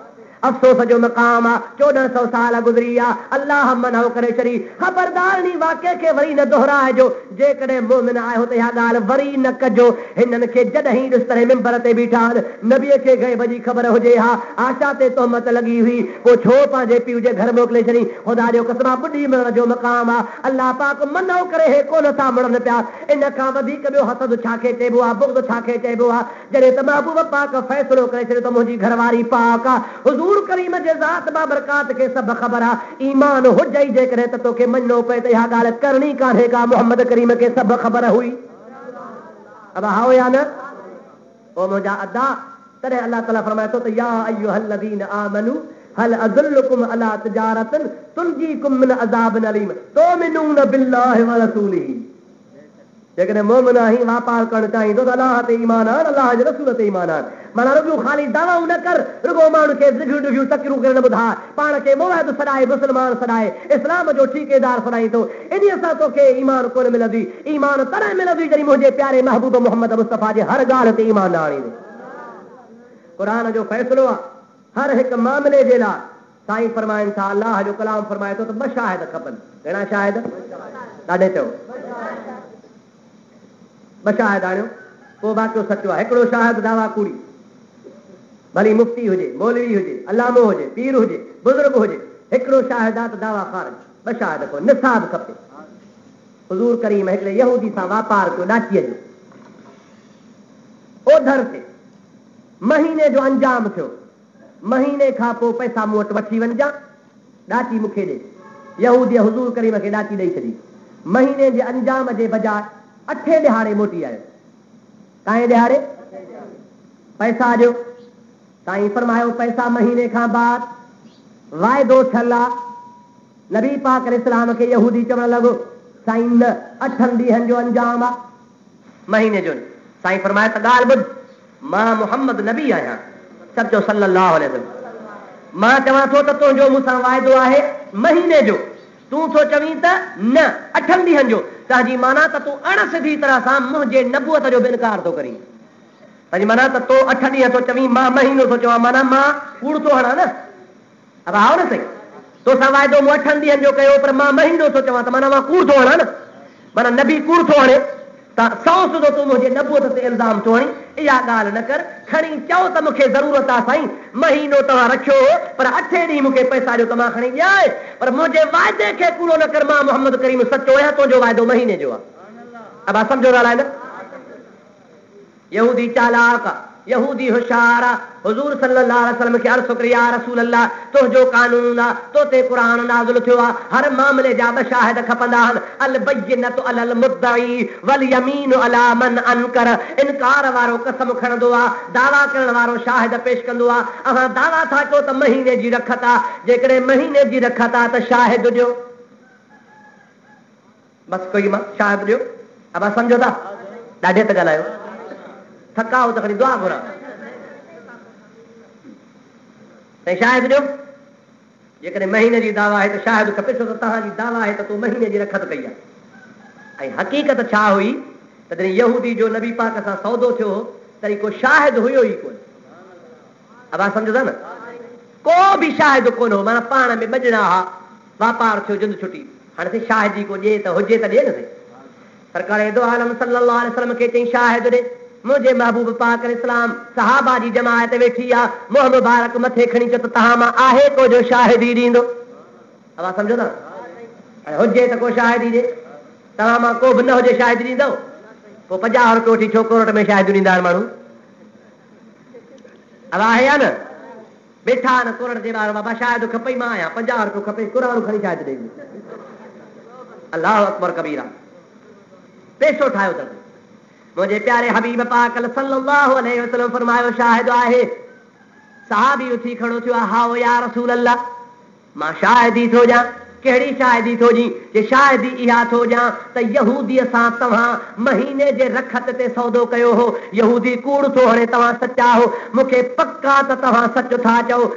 अफ़सोस जो मक़ाम आहे, 1400 साल गुज़री आहे, अल्लाह मनो करे छॾी। ख़बरदार नी वाक़िए खे वरी न दोहिराइजो। जेकॾहिं मोमिन आहियो त इहा ॻाल्हि वरी न कजो। हिननि खे जॾहिं ॾिस तरह मिंबर ते बीठा आहिनि, नबीअ खे ग़ैब जी ख़बर हुजे हा, आशा ते तोहमत लॻी हुई, पोइ छो पंहिंजे पीउ जे घर मोकिले छॾी? ख़ुदा जो कसम ॿुधी मिलण जो मक़ाम आहे। अल्लाह पाक मनो करे हे कोन था मिलनि पिया। इन खां वधीक ॿियो हसद छाखे चइबो आहे, बुग़्ज़ छाखे चइबो आहे? जॾहिं त महबूब पाक फ़ैसिलो करे छॾियो त मुंहिंजी घरवारी पाक आहे, हुज़ूर करीम जे ज़ात बाबरकात खे सभु ख़बर आहे। ईमान हुजई जेकॾहिं त तोखे मञिणो पए त इहा ॻाल्हि करणी कान्हे का, मोहम्मद करीम खे सभु ख़बर हुई। अब हाओ या न? ओ मुंहिंजा अदा, तॾहिं अल्लाह ताला फरमाए थो त या अय्युहल्लज़ीन आमनू हल अदुल्लुकुम अला तिजारतिन तुनजीकुम मिन अज़ाबिन अलीम तुमिनून बिल्लाहि व रसूलिही। जेकॾहिं मोमिन आहीं, वापार करणु चाहीं त अलाह ते ईमान आण, अलाह जे रसूल ते ईमान आण। माना रुॻो ख़ाली दावाऊं न कर, रुॻो माण्हू खे ॾिघियूं ॾिघियूं तकरियूं करे न ॿुधाए, पाण खे मुवहिद सॾाए, मुस्लमान सॾाए, इस्लाम जो ठेकेदार सॾाई थो। इन सां तोखे ईमान कोन मिलंदी। ईमान तॾहिं मिलंदी जॾहिं मुंहिंजे प्यारे महबूब मोहम्मद मुस्तफ़ा जे हर ॻाल्हि ते ईमान आणींदे। क़ुर जो फ़ैसिलो आहे हर हिकु मामले जे लाइ। साईं फरमाइनि था, अलाह जो कलाम फरमाए थो त 2 शाहिद खपनि। घणा शाहिद? ॾाढे चओ 2 शाहिद आणियो, पोइ वाक़ियो सचो आहे। हिकिड़ो शाहिद दावा कूड़ी, भली मुफ्ती हुजे, मौलवी हुजे, अलामो हुजे, पीर हुजे, बुज़ुर्ग हुजे, हिकिड़ो शाहिद आहे त दावा ख़ारिज। 2 शाहिद को निसाब खपे। हुज़ूर करीम हिकिड़े यहूदी सां वापार कयो ॾाचीअ जो, ओधर ते महीने जो अंजाम थियो। महीने खां पोइ पैसा मूं वटि वठी वञिजां, ॾाची मूंखे ॾे। यहूदी हुज़ूर करीम खे ॾाची ॾेई छॾी। महीने जे अंजाम जे बजाए 8 ॾिहाड़े मोटी आयो। काएं ॾिहाड़े? पैसा ॾियो। साईं फरमायो पैसा महीने खां बाद वाइदो थियल आहे। नबी पाक इस्लाम खे यहूदी चवणु लॻो साईं न, 8 ॾींहंनि जो अंजाम आहे, महीने जो। साईं फरमाए त ॻाल्हि ॿुध, मां मुहम्मद नबी आहियां, सचो सल्लल्लाहु अलैहि वसल्लम। मां चवां थो त तुंहिंजो मूंसां वाइदो आहे महीने जो, तूं थो चवीं त न 8 ॾींहंनि जो। तंहिंजी माना त तूं अण सिधी तरह सां मुंहिंजे नबूअत जो बि इनकार थो करीं। तंहिंजी माना त तो 8 ॾींहं थो चवीं, मां महीनो थो चवां, माना मां कूड़ थो हणां न। अब आओ न सही, तोसां वाइदो मूं 8 ॾींहंनि जो कयो, पर मां महीनो थो चवां त माना मां कूड़ थो हणां न। माना नबी कूड़ थो हणे त 100 तूं मुंहिंजे नबूअत ते इल्ज़ाम थो हणी। इहा ॻाल्हि न कर, खणी चओ त मूंखे ज़रूरत आहे साईं, महीनो तव्हां रखियो पर 8 ॾींहं मूंखे पैसा ॾियो त मां खणी ॾियां, पर मुंहिंजे वाइदे खे पूरो न कर। मां मोहम्मद करीम सचो आहियां, तुंहिंजो वाइदो महीने जो आहे। अब सम्झो ॻाल्हाए न। यहूदी चालाक, यहूदी होशियार, हुज़ूर सल्लल्लाहु अलैहि वसल्लम खे अर्ज़ कयो, या रसूल अल्लाह, तुंहिंजो कानून आहे, तो ते क़ुर नाज़िल थियो आहे, हर मामले जा 2 शाहिद खपंदा आहिनि। अल बय्यनतु अलल मुद्दई वल यमीनु अला मन अनकर। इनकार वारो कसम खणंदो आहे, दावा करण वारो शाहिद पेश कंदो आहे। असां दावा था कयो त महीने जी रखत आहे, जेकॾहिं महीने जी रखत आहे त शाहिद ॾियो। बसि कोई मां शाहिद ॾियो। अब सम्झो था? ॾाढे त ॻाल्हायो, थकाओ त खणी दुआ घुरा। ऐं शाहिद ॾियो। जेकॾहिं महीने जी दावा आहे त शाहिद खपे, छो त तव्हांजी दावा आहे त तूं महीने जी रखत कई आहे। ऐं हक़ीक़त छा हुई त जॾहिं यहूदी जो नबी पाक सां सौदो थियो तॾहिं को शाहिद हुयो ई कोन। अब सम्झो था न? को बि शाहिद कोन हो, माना पाण में ॿ ॼणा हा, वापार थियो, जुंद छुटी, हाणे शाहिदी को ॾिए त हुजे त ॾिए न सही। सरकार दो आलम सल्लल्लाहु अलैहि वसल्लम खे चई शाहिद ॾे, मुंहिंजे महबूब पाक इस्लाम सहाबा जी जमायत वेठी आहे, मुंहुं मुबारक मथे खणी चयो त तव्हां मां आहे को जो शाहिदी ॾींदो? आवाज़ सम्झो था? हुजे त को शाहिदी ॾे, तव्हां मां को बि न हुजे शाहिदी ॾींदो? पोइ 50 रुपयो वठी छो करोड़ में शाहिदी ॾींदा आहिनि माण्हू? अब आहे या न? वेठा न करोड़ जे ॿार बाबा शायदि खपई, मां आहियां, 50 रुपयो खपे, कुरान खणी शायदि ॾेई। अल्लाह अकबर कबीरा, पैसो ठाहियो अथनि। मुंहिंजे प्यारे हबीब पाक सल्लल्लाहु अलैहि वसल्लम फरमायो शाहिद आहे। सहाबी उथी खड़ो थियो, हाओ या रसूल अल्लाह, मां शाहिदी थो ॾियां। कहिड़ी शाहिदी थो ॾी? जे शाहिदी इहा थो ॾियां त यहूदीअ सां तव्हां महीने जे रखत ते सौदो कयो हो, यहूदी कूड़ थो हणे, तव्हां सचा हो, मूंखे पक्का त तव्हां सच था चओ।